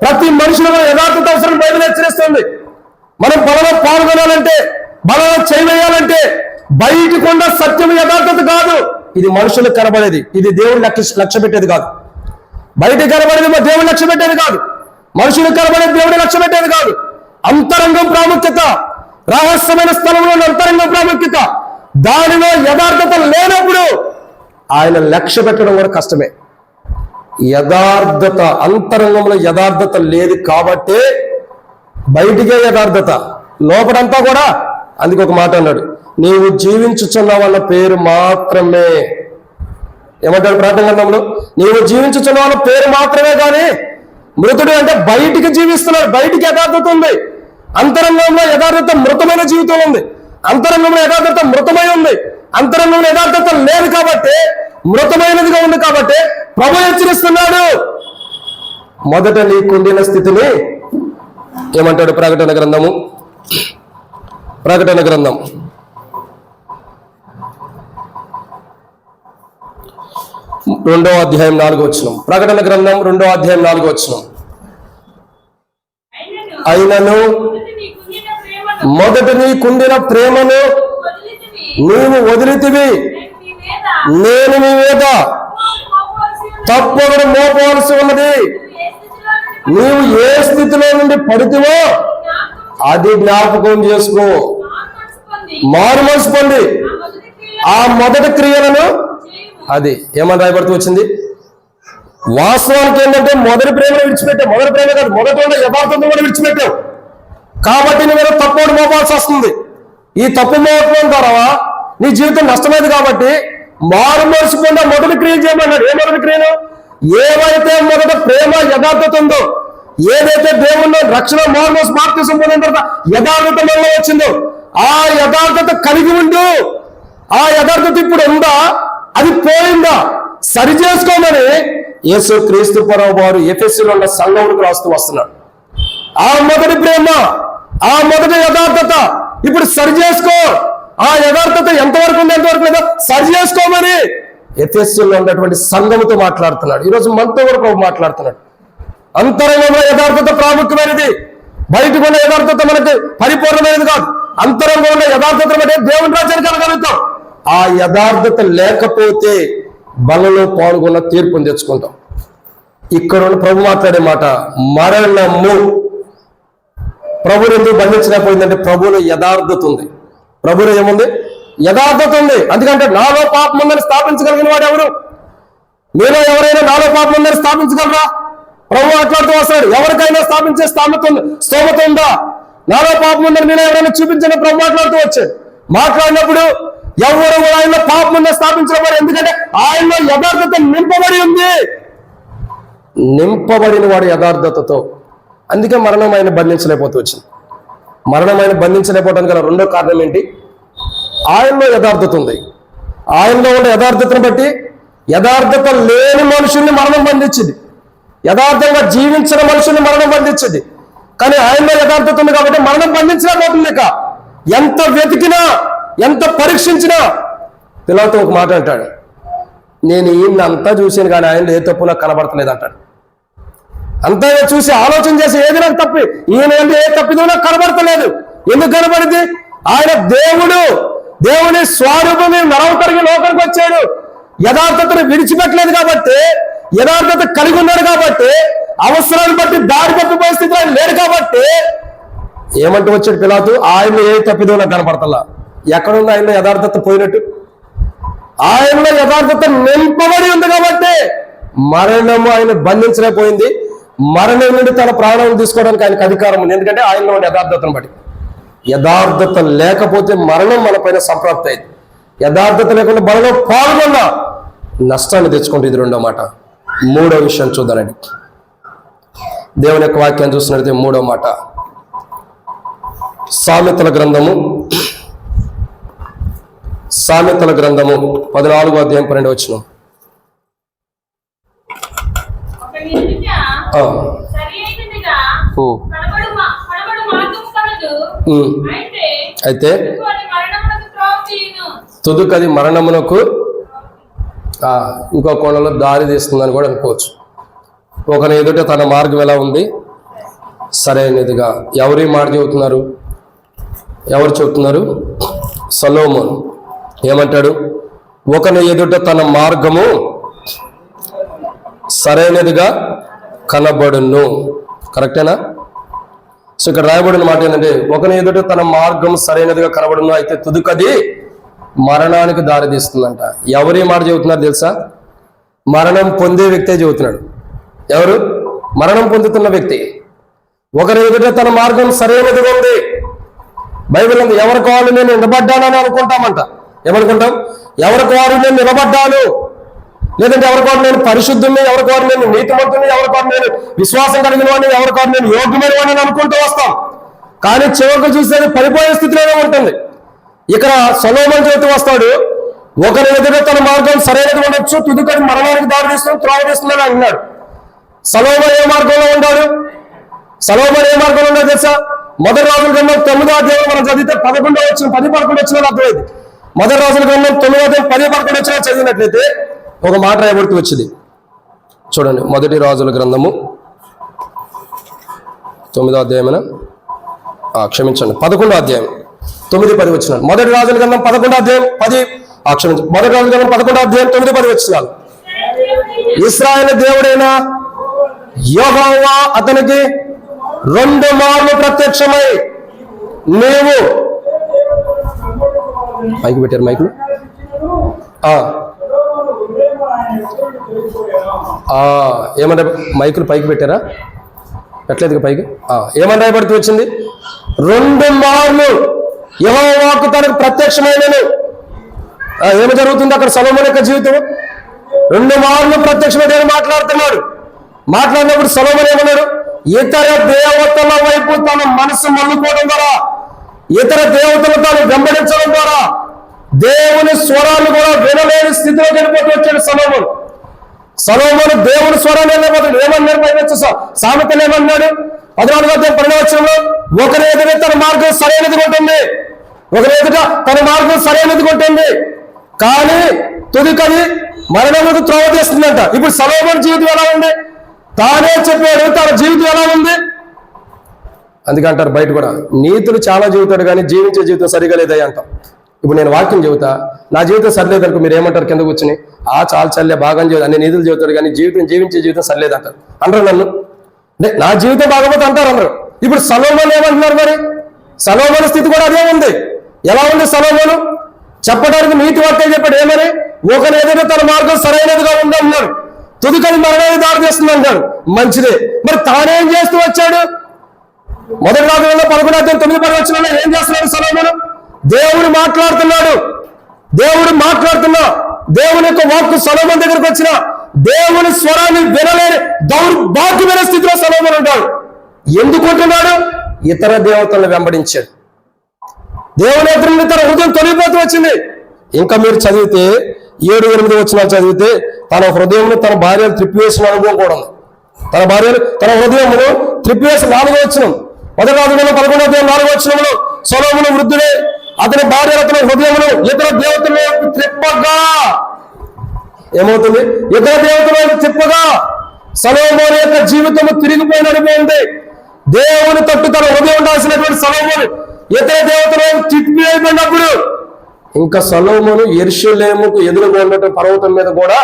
ప్రతి మనిషిలో యథార్థత అవసరం బైబిల్ హెచ్చరిస్తుంది. మనం బలలో పాల్గొనాలంటే, బలలో చేయవేయాలంటే బయటికి ఉన్న సత్యం యథార్థత కాదు. ఇది మనుషులకు కనబడేది, ఇది దేవుడు లక్ష్య పెట్టేది కాదు. బయటికి కనబడేది దేవుడు లక్ష్య పెట్టేది కాదు, మనుషులకు కనబడేది దేవుడు లక్ష్య పెట్టేది కాదు. అంతరంగం ప్రాముఖ్యత, రహస్యమైన స్థలంలో అంతరంగం ప్రాముఖ్యత. దానిలో యథార్థత లేనప్పుడు ఆయన లక్ష్య పెట్టడం కూడా కష్టమే. యథార్థత, అంతరంగంలో యథార్థత లేదు కాబట్టి బయటికే యథార్థత, లోపడంతా కూడా. అందుకే ఒక మాట అన్నాడు, నీవు జీవించుచున్నావన్న పేరు మాత్రమే. ఏమంటాడు ప్రార్థన గ్రంథంలో? నీవు జీవించుచున్నావన్న పేరు మాత్రమే, కానీ మృతుడు అంటే బయటికి జీవిస్తున్నాడు, బయటికి యథార్థత ఉంది. అంతరంగంలో యథార్థత మృతమైన జీవితం ఉంది, అంతరంగంలో యథార్థత మృతమై ఉంది. అంతరంగంలో యథార్థత లేదు కాబట్టి, మృతమైనదిగా ఉంది కాబట్టి ప్రభు హెచ్చరిస్తున్నాడు. మొదట నీకుండిన స్థితిని ఏమంటాడు? ప్రకటన గ్రంథం 2వ అధ్యాయం 4వ వచనం. ప్రకటన గ్రంథం 2వ అధ్యాయం 4వ వచనం. అయినను మొదట నీకుండిన ప్రేమను నీవు వదిలితివి, నేను నీ మీద తప్పొకడు మోపవలసి ఉన్నది. నీవు ఏ స్థితిలో నుండి పడితివో అది జ్ఞాపకం చేసుకో. మారు మనసు పొంది ఆ మొదటి క్రియలను, అది ఏమని రాయబడుతూ వచ్చింది? వాస్తవానికి ఏంటంటే మొదటి ప్రేమను విడిచిపెట్టావు. మొదటి ప్రేమ కాదు, మొదటి ఉన్న యథార్థతను కూడా విడిచిపెట్టావు కాబట్టి నువ్వు తప్పుడు మోపాల్సి వస్తుంది. ఈ తప్పు మోపడం ద్వారా నీ జీవితం నష్టమైంది. కాబట్టి మారు మనసు పొంది మొదటి క్రియ చేయమన్నాడు. ఏ మొదటి క్రియను? ఏవైతే మొదట ప్రేమ యథార్థత ఉందో, ఏదైతే దేవుణ్ణి రక్షణ మారు మనసు బాప్తిసం పొందిన తర్వాత యథార్థత వల్ల వచ్చిందో ఆ యథార్థత కలిగి ఉండు. ఆ యథార్థత ఇప్పుడు ఉందా? అది పోయిందా? సరి చేసుకోమని యేసు క్రీస్తు ప్రభువు వారు ఎఫెసీలో ఉన్న సంఘములకు రాస్తూ వస్తున్నాడు. ఆ మొదటి ప్రేమ, ఆ మొదటి యథార్థత ఇప్పుడు సరి చేసుకో. ఆ యథార్థత ఎంతవరకు ఉంది, ఎంతవరకు లేదా సరి చేసుకోమని ఎఫెసీలో ఉన్నటువంటి సంఘముతో మాట్లాడుతున్నాడు. ఈరోజు మనతో కూడా ప్రభు మాట్లాడుతున్నాడు. అంతరంగంలో యథార్థత ప్రాముఖ్యమైనది, బయటకు ఉన్న యథార్థత మనకు పరిపూర్ణమైనది కాదు. అంతరంగంలో ఉన్న యథార్థత బట్టి దేవుని రాజ్యాన్ని కలగలుగుతాం. ఆ యథార్థత లేకపోతే బలలో పాల్గొన్న తీర్పుని తెచ్చుకుంటాం. ఇక్కడ ప్రభు మాట్లాడే మాట మరణము. ప్రభుని ఎందుకు బంధించలేకపోయిందంటే ప్రభువులో యథార్థత ఉంది. ప్రభువులో ఏముంది? యథార్థత ఉంది. అందుకంటే నాలో పాపం ఉందని స్థాపించగలిగిన వాడు ఎవరు? మీలో ఎవరైనా నాలో పాపం ఉందని స్థాపించగలరా? ప్రభు మాట్లాడుతూ వస్తాడు, ఎవరికైనా స్థాపించే స్తోమత ఉందా? నాలో పాపం ఉందని మీలో ఎవరైనా చూపించని ప్రభు మాట్లాడుతూ వచ్చాడు. మాట్లాడినప్పుడు ఎవరు ఆయనలో పాపం ఉందని స్థాపించిన వాడు, ఎందుకంటే ఆయనలో యథార్థత నింపబడి ఉంది. నింపబడిన వాడు యథార్థతతో. అందుకే మరణం ఆయన బంధించలేకపోతూ వచ్చింది. మరణం ఆయన బంధించలేకపోవడానికి గల రెండో కారణం ఏంటి? ఆయనలో యథార్థత ఉంది. ఆయనలో ఉన్న యథార్థతను బట్టి యథార్థత లేని మనుషుల్ని మరణం బంధించింది, యథార్థంగా జీవించిన మనుషుల్ని మరణం బంధించింది. కానీ ఆయనలో యథార్థత ఉంది కాబట్టి మరణం బంధించలేకపోతుంది. ఇక ఎంత వెతికినా, ఎంత పరీక్షించినా పిల్లలతో ఒక మాట అంటాడు, నేను ఈయన అంతా చూశాను కానీ ఆయనలో ఏ తప్పు నాకు కనబడతలేదు అంటాడు. అంతా చూసి ఆలోచన చేసి ఏది నాకు తప్పి, ఈయన ఏ తప్పిదో నాకు కనబడతలేదు. ఎందుకు కనబడింది? ఆయన దేవుడు, దేవుని స్వరూపమే నరవతరిగి లోకానికి వచ్చాడు. యథార్థతను విడిచిపెట్టలేదు కాబట్టి, యథార్థత కలిగి ఉన్నాడు కాబట్టి, అవసరాన్ని బట్టి దారి తప్పిపోయే స్థితిలో ఆయన లేడు కాబట్టి ఏమంటూ వచ్చాడు పిలాతు? ఆయన ఏ తప్పిదో నాకు కనపడతలా. ఎక్కడుంది ఆయనలో యథార్థత పోయినట్టు? ఆయనలో యథార్థత నింపబడి ఉంది కాబట్టి మరణము ఆయన బంధించలేకపోయింది. మరణం నుండి తన ప్రాణాలను తీసుకోవడానికి ఆయనకు అధికారం ఉంది. ఎందుకంటే ఆయనలో ఉన్న యథార్థతను బట్టి. యథార్థత లేకపోతే మరణం మన పైన సంప్రాప్తి అయింది. యథార్థత లేకుండా బలలో పాల్గొన్న నష్టాన్ని తెచ్చుకుంటే ఇది రెండో మాట. మూడో విషయం చూద్దానండి. దేవుని యొక్క వాక్యాన్ని చూసినట్లయితే 3వ మాట సామెతల గ్రంథము 14వ అధ్యాయం 12వ వచనం. అయితే తుదుకది మరణమునకు ఇంకో కోణంలో దారి తీస్తుందని కూడా అనుకోవచ్చు. ఒకరి ఎదుట తన మార్గం ఎలా ఉంది? సరైనదిగా. ఎవరి మాట చెబుతున్నారు? ఎవరు చెబుతున్నారు? సొలొమోను ఏమంటాడు? ఒకని ఎదుట తన మార్గము సరైనదిగా కనబడును. కరెక్టేనా? సో ఇక్కడ రాయబడిన మాట ఏంటంటే ఒకని ఎదుట తన మార్గం సరైనదిగా కనబడును, అయితే తుదుకది మరణానికి దారి తీస్తుందంట. ఎవరి మాట చెబుతున్నారు తెలుసా? మరణం పొందే వ్యక్తే చెబుతున్నాడు. ఎవరు? మరణం పొందుతున్న వ్యక్తి. ఒకరి ఎదుట తన మార్గం సరైనదిగా ఉంది. బైబిల్ ఉంది, ఎవరికి వారు నేను నిలబడ్డానని అనుకుంటామంట. ఏమనుకుంటాం? ఎవరికి వారు నేను నిలబడ్డాను, లేదంటే ఎవరికి వారు నేను పరిశుద్ధుని, ఎవరికి వారు నేను నీతిమంతుని, ఎవరికి వారు నేను విశ్వాసం కలిగిన వాడిని, ఎవరికి వారు నేను యోగ్యమైన వాడిని అనుకుంటూ వస్తాం. కానీ చివరికి చూసేది పడిపోయే స్థితిలోనే ఉంటుంది. ఇక్కడ సొలొమోను చెబుతూ వస్తాడు, ఒకరి ఎదుట తన మార్గం సరైనది ఉండొచ్చు, తుదుకది మరణానికి దారి తీస్తుంది, త్రోవ తీస్తుందని అన్నాడు. సొలొమోను ఏ మార్గంలో ఉన్నాడు? సొలొమోను ఏ మార్గంలో ఉన్నాడు తెలుసా? మొదటి రాజుల గ్రంథం 9వ అధ్యాయం మనం చదివితే 11 వచ్చిన 10-11 వచ్చిన అర్థమైంది. మొదటి రాజుల గ్రంథం 9వ అధ్యాయం 10-11 వచ్చిన చదివినట్లయితే ఒక మాట రాయబడుతూ వచ్చింది. చూడండి, మొదటి రాజుల గ్రంథము 9వ అధ్యాయమైన క్షమించండి 11వ అధ్యాయం 9-10 వచ్చినాడు. మొదటి రాజుల గ్రంథం 11వ అధ్యాయం 10 క్షమించండి మొదటి రాజుల గ్రంథం 11వ అధ్యాయం 9-10 వచ్చినాడు. ఇశ్రాయేలు దేవుడైన యెహోవా అతనికి 2 మార్లు ప్రత్యక్షమై, నీవు పైకి పెట్టారు మైకులు ఏమంటే మైకులు పైకి పెట్టారా? పెట్టలేదు పైకి. ఏమని రాయబడుతూ వచ్చింది? 2 మార్లు యెహోవాకు తనకు ప్రత్యక్షమైనను. ఏమి జరుగుతుంది అక్కడ? సొలొమోను యొక్క జీవితం 2 మార్లు ప్రత్యక్షమైన మాట్లాడుతున్నాడు. మాట్లాడినప్పుడు సొలొమోను ఏమన్నాడు? ఇతర దేవతల వైపు తన మనసు మళ్ళుకోవడం ద్వారా, ఇతర దేవతలు తాను వెంబడించడం ద్వారా దేవుని స్వరాన్ని కూడా వినలేని స్థితిలో వెళ్ళిపోతూ వచ్చాడు సొలొమోను. సొలొమోను దేవుని స్వరాన్ని వెళ్ళిపోతాడు. ఏమన్నాడు? పైన సామెతలు ఏమన్నాడు? 14వ అధ్యాయం 12వ వచనంలో, ఒకరి ఎదుట తన మార్గం సరైనది ఉంటుంది, ఒకరి ఎదుట తన మార్గం సరైనది ఉంటుంది, కానీ తుదికది మరణముకు త్రోవ తీస్తుందంట. ఇప్పుడు సొలొమోను జీవితం ఎలా ఉంది? తానే చెప్పాడు తన జీవితం ఎలా ఉంది. అందుకే అంటారు బయట కూడా, నీతులు చాలా జీవితాడు కానీ జీవించే జీవితం సరిగా లేదయ్యా అంటాం. ఇప్పుడు నేను వాక్యం చెబుతా, నా జీవితం సరిలేదనుకో, మీరు ఏమంటారు? కింద కూర్చుని చాలా చల్లే బాగా అన్ని నీతులు చెబుతాడు కానీ జీవించే జీవితం సరిలేదంటారు. అంటారు నన్ను, నా జీవితం బాగపోతే అంటారు అందరూ. ఇప్పుడు సొలొమోను ఏమంటున్నారు? మరి సొలొమోను స్థితి కూడా అదే ఉంది. ఎలా ఉంది సొలొమోను? చెప్పడానికి నీతి వాక్యం చెప్పాడు. ఏమని? ఒకరి ఎదుట తన మార్గం సరైనదిగా ఉంది అన్నాడు, తుదికది మరణానికి దారి చేస్తుంది అంటాడు. మంచిదే. మరి తానేం చేస్తూ వచ్చాడు? మొదటి రాజులలో 11వ అధ్యాయం 9-10 వచనంలో ఏం చేస్తున్నాడు సొలొమోను? దేవుడు మాట్లాడుతున్నాడు. దేవుని యొక్క వాక్కు సొలొమోను దగ్గరకు వచ్చిన దేవుని స్వరాన్ని వినలేని దౌర్భాగ్యమైన స్థితిలో సొలొమోను ఉంటాడు. ఎందుకుంటున్నాడు? ఇతర దేవతలను వెంబడించాడు. దేవుని ఎదురు తన హృదయం తొలగిపోతూ వచ్చింది. ఇంకా మీరు చదివితే 7-8 వచనాలు చదివితే తన హృదయంలో తన భార్యను త్రిప్పివేసిన అనుభవం కూడా ఉంది. తన భార్యను తన హృదయమును త్రిప్పివేసిన 4వ వచనం, మొదటి రాజులలో 11వ అధ్యాయం 4వ వచనంలో, సొలొమోను వృద్ధుడే, అతని భార్య అతని హృదయమును ఇతర దేవతల వైపు త్రిప్పగా. ఏమవుతుంది? ఇతర దేవతల వైపు త్రిప్పగా సొలొమోను యొక్క జీవితము తిరిగిపోయిన అనుభవం ఉంది. దేవుని తట్టు తన హృదయం ఉండాల్సినటువంటి సొలొమోను ఇతర దేవతల వైపు తిప్పివేయబడినప్పుడు ఇంకా సొలొమోను యెరూషలేముకు ఎదురుగా ఉన్నట్టు పర్వతం మీద కూడా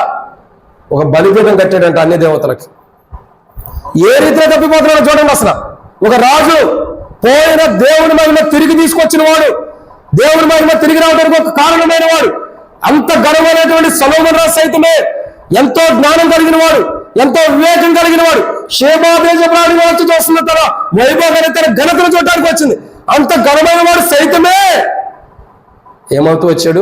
ఒక బలిపీఠం కట్టాడంట అన్ని దేవతలకి. ఏ రీతిలో తప్పిపోతున్నాడో చూడండి. అసలు ఒక రాజు పోయిన దేవుని మహిమ తిరిగి తీసుకొచ్చిన వాడు, దేవుని మహిమ తిరిగి రావడానికి ఒక కారణమైన వాడు, అంత ఘనమైనటువంటి సొలొమోను రాజు సైతమే ఎంతో జ్ఞానం కలిగిన వాడు, ఎంతో వివేకం కలిగిన వాడు, షేబా దేశపు వచ్చి చూస్తున్న తన వైభవాన్ని తన ఘనతను చూడటానికి వచ్చింది. అంత ఘనమైన వాడు సైతమే ఏమవుతూ వచ్చాడు?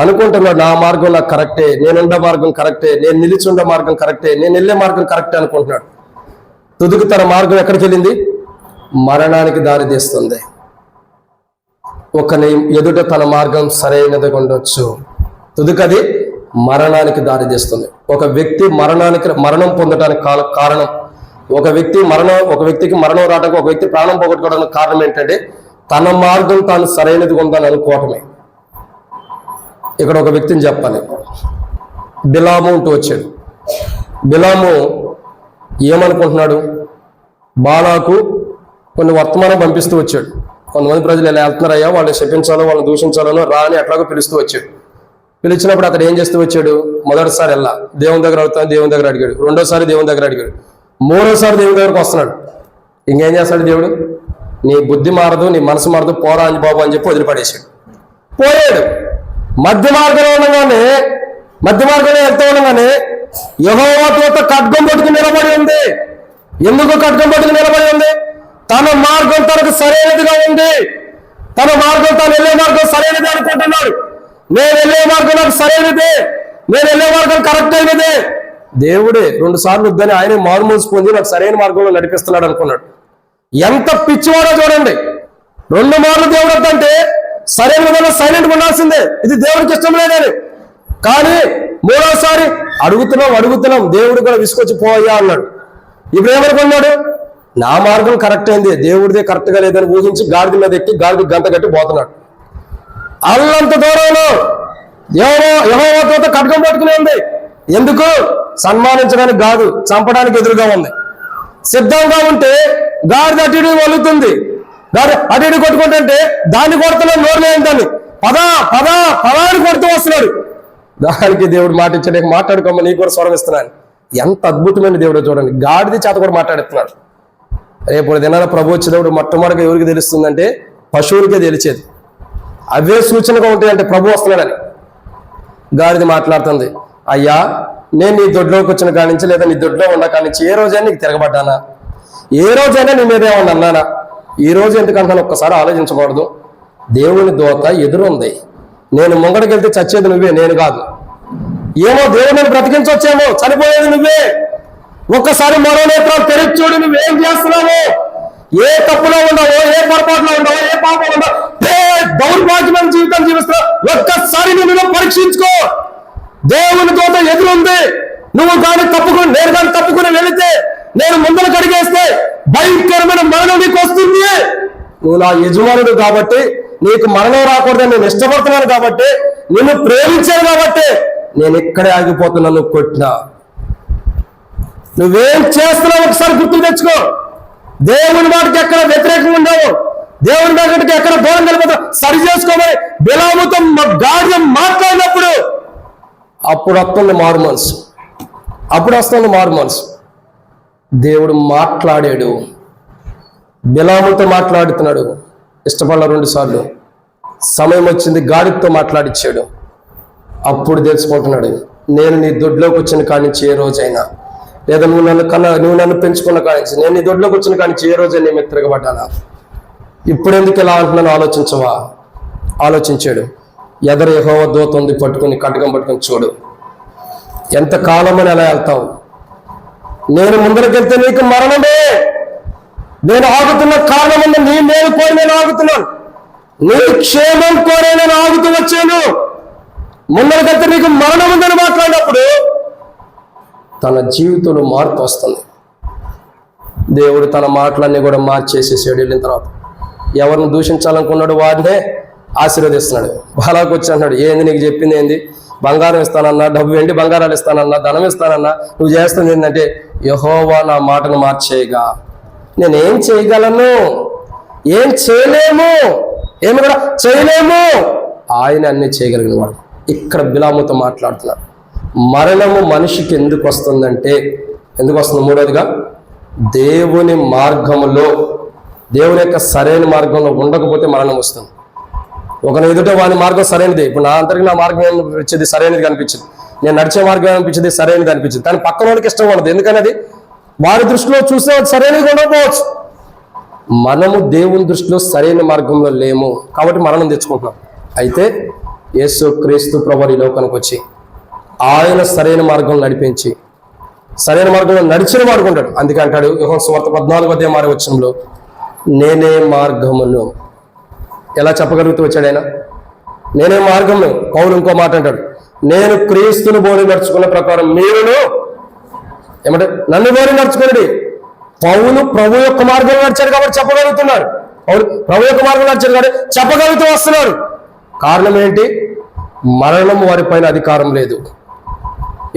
అనుకుంటున్నాడు, నా మార్గం నాకు కరెక్టే, నేనుండే మార్గం కరెక్టే, నేను నిలిచుండే మార్గం కరెక్టే, నేను వెళ్ళే మార్గం కరెక్టే అనుకుంటున్నాడు. తుదికి తన మార్గం ఎక్కడికి వెళ్ళింది? మరణానికి దారి తీస్తుంది. ఒకని ఎదుట తన మార్గం సరైనదిగా ఉండొచ్చు, తుదికది మరణానికి దారి తీస్తుంది. ఒక వ్యక్తి మరణం పొందడానికి కారణం, ఒక వ్యక్తికి మరణం రావడానికి, ఒక వ్యక్తి ప్రాణం పోగొట్టుకోవడానికి కారణం ఏంటంటే తన మార్గం తాను సరైనదిగా ఉందని అనుకోవటమే. ఇక్కడ ఒక వ్యక్తిని చెప్పాలి. బిలాము అంటూ వచ్చాడు. బిలాము ఏమనుకుంటున్నాడు? బాలాకు కొన్ని వర్తమానం పంపిస్తూ వచ్చాడు. కొంతమంది ప్రజలు ఇలా వెళ్తున్నారయ్యా, వాళ్ళని శపించాలో వాళ్ళని దూషించాలనో రా అని ఎట్లాగో పిలుస్తూ వచ్చాడు. పిలిచినప్పుడు అతడు ఏం చేస్తూ వచ్చాడు? మొదటిసారి వెళ్ళా దేవుని దగ్గర అవుతాను, దేవుని దగ్గర అడిగాడు. రెండోసారి దేవుని దగ్గర అడిగాడు. మూడోసారి దేవుని దగ్గరకు వస్తున్నాడు. ఇంకేం చేస్తాడు దేవుడు? నీ బుద్ధి మారదు, నీ మనసు మారదు, పోరా అని బాబు అని చెప్పి వదిలిపడేశాడు. పోయాడు. మధ్య మార్గంలో వెళ్తూ ఉండగానే యెహోవా దూత ఖడ్గం పట్టుకుని నిలబడి ఉంది. ఎందుకు ఖడ్గం పట్టుకుని నిలబడి ఉంది? తన మార్గం తనకు సరైనదిగా ఉంది. తన మార్గం, తాను వెళ్ళే మార్గం సరైనది అనుకుంటున్నాడు. నేను వెళ్ళే మార్గం నాకు సరైనదే, నేను వెళ్ళే మార్గం కరెక్ట్ అయినదే. దేవుడే 2 సార్లు వద్దని ఆయనే మారుమూసి పొంది నాకు సరైన మార్గంలో నడిపిస్తున్నాడు అనుకున్నాడు. ఎంత పిచ్చివాడో చూడండి. 2 మార్లు దేవుడు వద్దంటే సరైన విధంగా సైలెంట్గా ఉండాల్సిందే, ఇది దేవుడికి ఇష్టం లేదని. కానీ 3వసారి అడుగుతున్నాం దేవుడు కూడా విసుకొచ్చి పోయా అన్నాడు. ఇప్పుడు ఏమనుకున్నాడు? నా మార్గం కరెక్ట్ అయింది, దేవుడిదే కరెక్ట్గా లేదని ఊహించి గాడిద మీద ఎక్కి గాడిద గంట కట్టి పోతున్నాడు. అల్లంత దూరంలో యెహోవా దూత ఖడ్గం పట్టుకుని ఉంది. ఎందుకు? సన్మానించడానికి కాదు, చంపడానికి ఎదురుగా ఉంది. సిద్ధంగా ఉంటే గాడిద అటు ఇటు వలుగుతుంది, అటు ఇటు కొట్టుకుంటుంటే దాన్ని కొడుతున్నాడు, నోరు లేని దాన్ని పదా అని కొడుతూ వస్తున్నాడు. దానికి దేవుడు మాట ఇచ్చాడు, మాట్లాడుకోమని నీకు కూడా స్వరం ఇస్తున్నాను. ఎంత అద్భుతమైన దేవుడు చూడండి. గాడిద చేత కూడా మాట్లాడుతున్నాడు. రేపు దినాన ప్రభు వచ్చినప్పుడు మొట్టమొదటిగా ఎవరికి తెలుస్తుందంటే పశువులకే తెలిచేది. అవే సూచనగా ఉంటాయంటే ప్రభు వస్తున్నాడని. గాడిద మాట్లాడుతుంది, అయ్యా నేను నీ దొడ్లోకి వచ్చిన కాడి నుంచి, లేదా నీ దొడ్లో ఉన్న కాడి నుంచి ఏ రోజైనా నీకు తిరగబడ్డానా? ఏ రోజైనా నీ మీద ఏమన్నా అన్నానా? ఈ రోజు ఎందుకంటాను ఒక్కసారి ఆలోచించకూడదు. దేవుని దూత ఎదురుంది. నేను ముంగడికి వెళ్తే చచ్చేది నువ్వే, నేను కాదు. ఏమో దేవుడిని బ్రతికించవచ్చేమో, చనిపోయేది నువ్వే. ఒక్కసారి మరో నేత్రాలు తెరిచి చూడు, నువ్వేం చేస్తున్నావు, ఏ తప్పులో ఉండవో, ఏ పొరపాటులో ఉండవో, ఏ పాపం ఉండవో, ఏ దౌర్భాగ్యమైన జీవితం జీవిస్తున్నావు, ఒక్కసారి నువ్వు పరీక్షించుకో. దేవుని దూత ఎదురుంది. నువ్వు కానీ నేను కానీ తప్పుకుని వెళితే, నేను ముందరకు అడిగేస్తే భయంకరమైన మరణం నీకు వస్తుంది. నువ్వు నా యజమానుడు కాబట్టి, నీకు మరణం రాకూడదని నేను ఇష్టపడుతున్నాను కాబట్టి, నిన్ను ప్రేమించాను కాబట్టి నేను ఇక్కడే ఆగిపోతున్నాను. కొట్టినా నువ్వేం చేస్తున్నావు ఒకసారి గుర్తు తెచ్చుకో. దేవుని మాటకి ఎక్కడ వ్యతిరేకంగా ఉండవు, దేవుని మాటకి ఎక్కడ దూరం వెళ్ళిపోతావు, సరి చేసుకోమని బిలాముతో గాడిద మాట్లాడినప్పుడు అప్పుడు వస్తుంది మారు మనసు. దేవుడు మాట్లాడాడు, బిలాముతో మాట్లాడుతున్నాడు. ఇష్టపడ్డ 2 సార్లు. సమయం వచ్చింది, గాడిదతో మాట్లాడిచ్చాడు. అప్పుడు తెలుసుకుంటున్నాడు, నేను నీ దొడ్లోకి వచ్చిన కాడి నుంచి ఏ రోజైనా, లేదా నువ్వు నన్ను పెంచుకున్న కాడి నుంచి, నేను నీ దొడ్లోకి వచ్చిన కాడి నుంచి ఏ రోజైనా నీ మీద తిరగబడ్డానా? ఇప్పుడెందుకు ఇలా అంటున్నాను ఆలోచించవా? ఆలోచించాడు. ఎదరు యెహోవా దూత ఉంది, పట్టుకుని ఖడ్గం పట్టుకుని చూడు. ఎంతకాలం అని అలా వెళ్తావు? నేను ముందరకెళ్తే నీకు మరణమే. నేను ఆగుతున్న కారణం ఉంది, నీ మేలు కోరి నేను ఆగుతున్నాను, నీ క్షేమం కోరే నేను ఆగుతూ వచ్చాను. ముందరకెళ్తే నీకు మరణం ఉందని మాట్లాడినప్పుడు తన జీవితంలో మార్పు వస్తుంది. దేవుడు తన మాటలన్నీ కూడా మార్చేసేసాడు. వెళ్ళిన తర్వాత ఎవరిని దూషించాలనుకున్నాడు వాడినే ఆశీర్వదిస్తున్నాడు. బాలాకు వచ్చి అన్నాడు, ఏంది నీకు చెప్పింది ఏంది? బంగారం ఇస్తానన్నా, డబ్బు వెండి బంగారాలు ఇస్తానన్నా, ధనం ఇస్తానన్నా, నువ్వు చేస్తుంది ఏంటంటే యెహోవా నా మాటను మార్చేయగా. నేనేం చేయగలను? ఏం చేయలేము, ఏమి కూడా చేయలేము. ఆయన అన్ని చేయగలిగిన వాడు. ఇక్కడ బిలాముతో మాట్లాడుతున్నారు. మరణము మనిషికి ఎందుకు వస్తుందంటే, ఎందుకు వస్తుంది? మూడవదిగా, దేవుని మార్గములో, దేవుని యొక్క సరైన మార్గంలో ఉండకపోతే మరణం వస్తుంది. ఒకని ఎదుట వాని మార్గం సరైనది. ఇప్పుడు నా అంతరికి నా మార్గం అనిపించేది సరైనది అనిపించింది, నేను నడిచే మార్గం అనిపించేది సరైనది అనిపించింది. కానీ పక్కన వాడికి ఇష్టం ఉండదు, ఎందుకని అది వారి దృష్టిలో చూస్తే సరైనది ఉండకపోవచ్చు. మనము దేవుని దృష్టిలో సరైన మార్గంలో లేము కాబట్టి మరణం తెచ్చుకుంటున్నాం. అయితే యేసు క్రీస్తు ప్రభువు ఈ లోకానికి వచ్చి ఆయన సరైన మార్గం నడిపించి సరైన మార్గంలో నడిచిన వాడుకుంటాడు. అందుకే అంటాడు యోహాను సువార్త 14:6 నేనే మార్గమును. ఎలా చెప్పగలుగుతూ వచ్చాడు ఆయన? నేనే మార్గము. పౌలు ఇంకో మాట అంటాడు, నేను క్రీస్తుని బోధి నడుచుకున్న ప్రకారం మీరును ఏమంటే నన్ను బోధి నడుచుకున్నాడు. పౌలు ప్రభు యొక్క మార్గంలో నడిచాడు కాబట్టి చెప్పగలుగుతున్నాడు. పౌలు ప్రభు యొక్క మార్గంలో నడిచాడు కాబట్టి చెప్పగలుగుతూ వస్తున్నాడు. కారణం ఏంటి? మరణం వారి పైన అధికారం లేదు.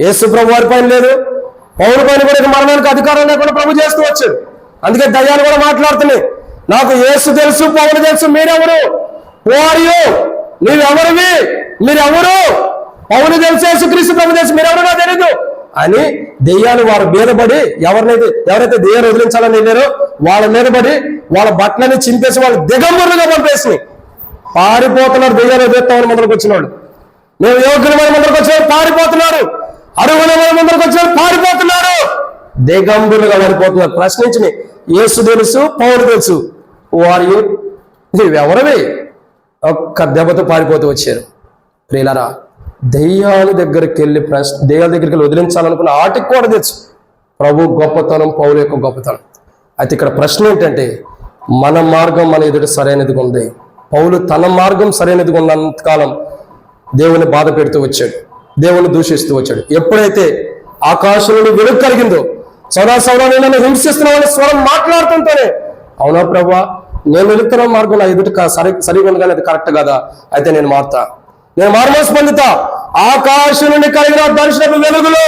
యేసు ప్రభు వారి పైన లేదు. పౌరు పైన కూడా మరణానికి అధికారం లేకుండా ప్రభు చేస్తూ వచ్చాడు. అందుకే దయ్యాలు కూడా మాట్లాడుతున్నాయి, నాకు యేసు తెలుసు, పౌలు తెలుసు, మీరెవరు? నీవెవరివి? మీరెవరు? పౌలు తెలుసు, యేసుక్రీస్తు ప్రభు తెలుసు, మీరెవరు నాకు తెలియదు అని దెయ్యాలు వారు మీదపడి ఎవరైతే దెయ్యాలు వదిలించాలని వెళ్ళారో వాళ్ళ మీదపడి వాళ్ళ బట్టలని చింపేసి వాళ్ళు దిగంబరులుగా పంపేసి పారిపోతున్నారు. దెయ్యాలు వదిలేస్తామని ముందరకు వచ్చినాడు. మేము యోగ్యులమైన ముందరకు వచ్చిన పారిపోతున్నారు, అడుగులమైన ముందరకు వచ్చిన పారిపోతున్నారు, దిగంబరులుగా పారిపోతున్నారు. ప్రశ్నించి యేసు తెలుసు, పౌలు తెలుసు, వారు నీవెవరవి? ఒక్క దెబ్బతో పారిపోతూ వచ్చారు. ప్రియులారా, దెయ్యాల దగ్గరికి వెళ్ళి దెయ్యాల దగ్గరికి వెళ్ళి వదిలించాలనుకున్న ఆటికి కూడా తెలుసు ప్రభు గొప్పతనం, పౌలు యొక్క గొప్పతనం. అయితే ఇక్కడ ప్రశ్న ఏంటంటే, మన మార్గం మన ఎదుట సరైనదిగా ఉంది. పౌలు తన మార్గం సరైనదిగా ఉన్నంతకాలం దేవుని బాధ పెడుతూ వచ్చాడు, దేవుని దూషిస్తూ వచ్చాడు. ఎప్పుడైతే ఆకాశం నుండి వెలుగు కలిగిందో, సౌరా నన్ను హింసిస్తున్నామని స్వరం మాట్లాడుతుంటేనే, అవునా ప్రభా, నేను వెళుతున్న మార్గం నా ఎదుట సరిగా ఉండగానే అది కరెక్ట్ కదా, అయితే నేను మారుతా, నేను మారుమనసు పొందుతా. ఆకాశం నుండి కలిగిన దర్శనపు వెలుగులో